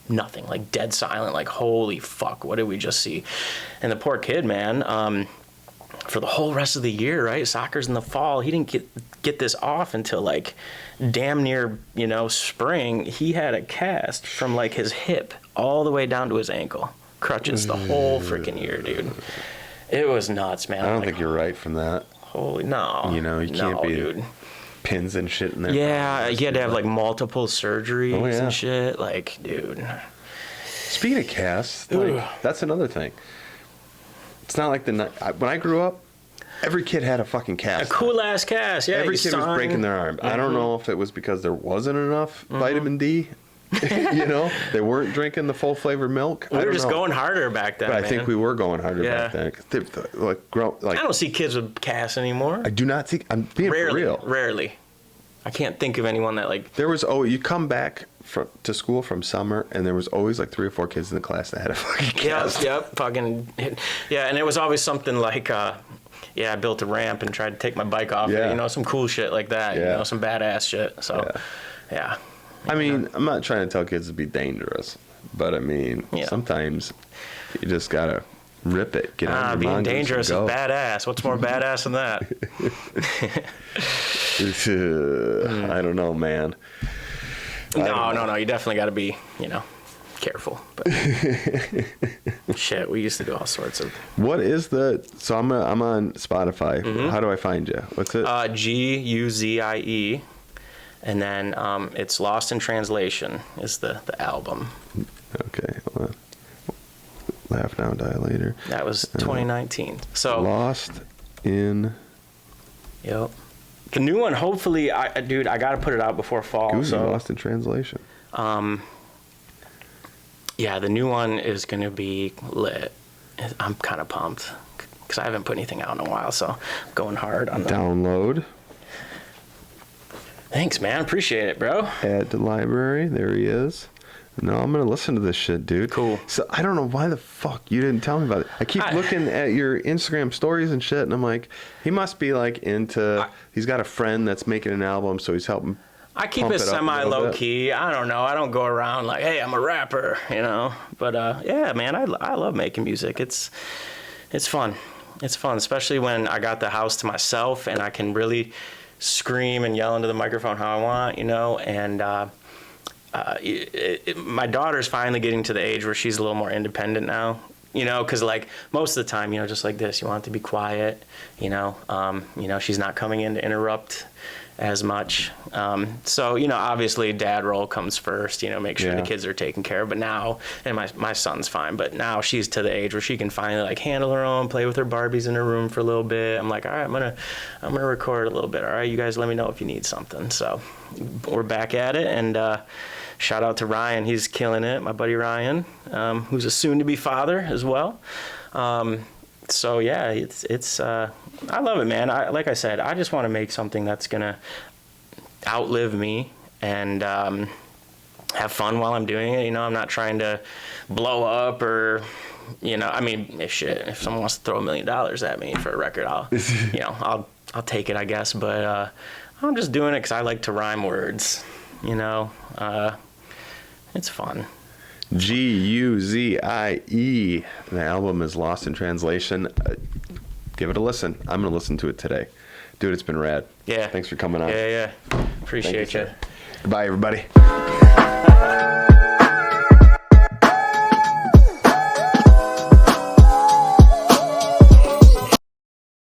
B: Nothing, like dead silent, like holy fuck, what did we just see? And the poor kid, man, for the whole rest of the year, right? Soccer's in the fall. He didn't get this off until like damn near, you know, spring. He had a cast from like his hip all the way down to his ankle. Crutches the whole freaking year, dude. It was nuts, man.
A: I don't think you're right from that.
B: Holy no.
A: You know, you can't be
B: dude.
A: Pins and shit in there.
B: Yeah, you had to have like multiple surgeries and shit. Like, dude.
A: Speaking of casts, like, that's another thing. It's not like when I grew up, every kid had a fucking cast.
B: A cool ass cast, yeah.
A: Every kid was breaking their arm. I don't know if it was because there wasn't enough vitamin D. You know, they weren't drinking the full flavored milk.
B: We were just going harder back then.
A: But I think we were going harder back then.
B: I don't see kids with casts anymore.
A: I do not see. I'm being for real.
B: Rarely. I can't think of anyone that like.
A: There was you come back to school from summer, and there was always like 3 or 4 kids in the class that had a fucking cast.
B: Yep, fucking. Yeah, and it was always something like. I built a ramp and tried to take my bike off it, you know, some cool shit like that, you know, some badass shit. So, yeah.
A: I mean, I'm not trying to tell kids to be dangerous, but I mean, sometimes you just gotta rip it. Get on your
B: being dangerous is badass. What's more badass than that?
A: I don't know, man.
B: No. You definitely got to be, you know, careful. But shit, we used to do all sorts of.
A: What is So I'm on Spotify. Mm-hmm. How do I find you? What's it?
B: Guzie. And then it's Lost in Translation is the album.
A: Okay. Hold on. Laugh Now, Die Later.
B: That was 2019. So
A: Lost in.
B: Yep. The new one, hopefully, I got to put it out before fall.
A: Lost in Translation.
B: Yeah, the new one is going to be lit. I'm kind of pumped because I haven't put anything out in a while, so I'm going hard on
A: Download.
B: Thanks, man. Appreciate it, bro.
A: Add to library. There he is. No, I'm going to listen to this shit, dude.
B: Cool.
A: So I don't know why the fuck you didn't tell me about it. I keep looking at your Instagram stories and shit, and I'm like, he must be like he's got a friend that's making an album, so he's helping.
B: I keep it semi low key. I don't know. I don't go around like, hey, I'm a rapper, you know. But yeah, man, I love making music. It's fun. It's fun, especially when I got the house to myself and I can really scream and yell into the microphone how I want, you know. And my daughter's finally getting to the age where she's a little more independent now, you know, because like most of the time, you know, just like this, you want it to be quiet, you know. She's not coming in to interrupt as much. So, you know, obviously dad role comes first, you know, make sure the kids are taken care of. But now, and my son's fine, but now she's to the age where she can finally like handle her own, play with her Barbies in her room for a little bit. I'm like, all right, I'm gonna record a little bit. All right, you guys let me know if you need something. So we're back at it. And shout out to Ryan. He's killing it. My buddy Ryan, who's a soon to be father as well. So yeah, it's I love it, man. Like I said, I just want to make something that's gonna outlive me, and have fun while I'm doing it. You know, I'm not trying to blow up or, you know, I mean, if someone wants to throw $1 million at me for a record, I'll take it, I guess. But I'm just doing it because I like to rhyme words. You know, it's fun.
A: Guzie. The album is Lost in Translation. Give it a listen. I'm gonna listen to it today, dude. It's been rad.
B: Yeah.
A: Thanks for coming on.
B: Yeah. Appreciate you.
A: Goodbye, everybody.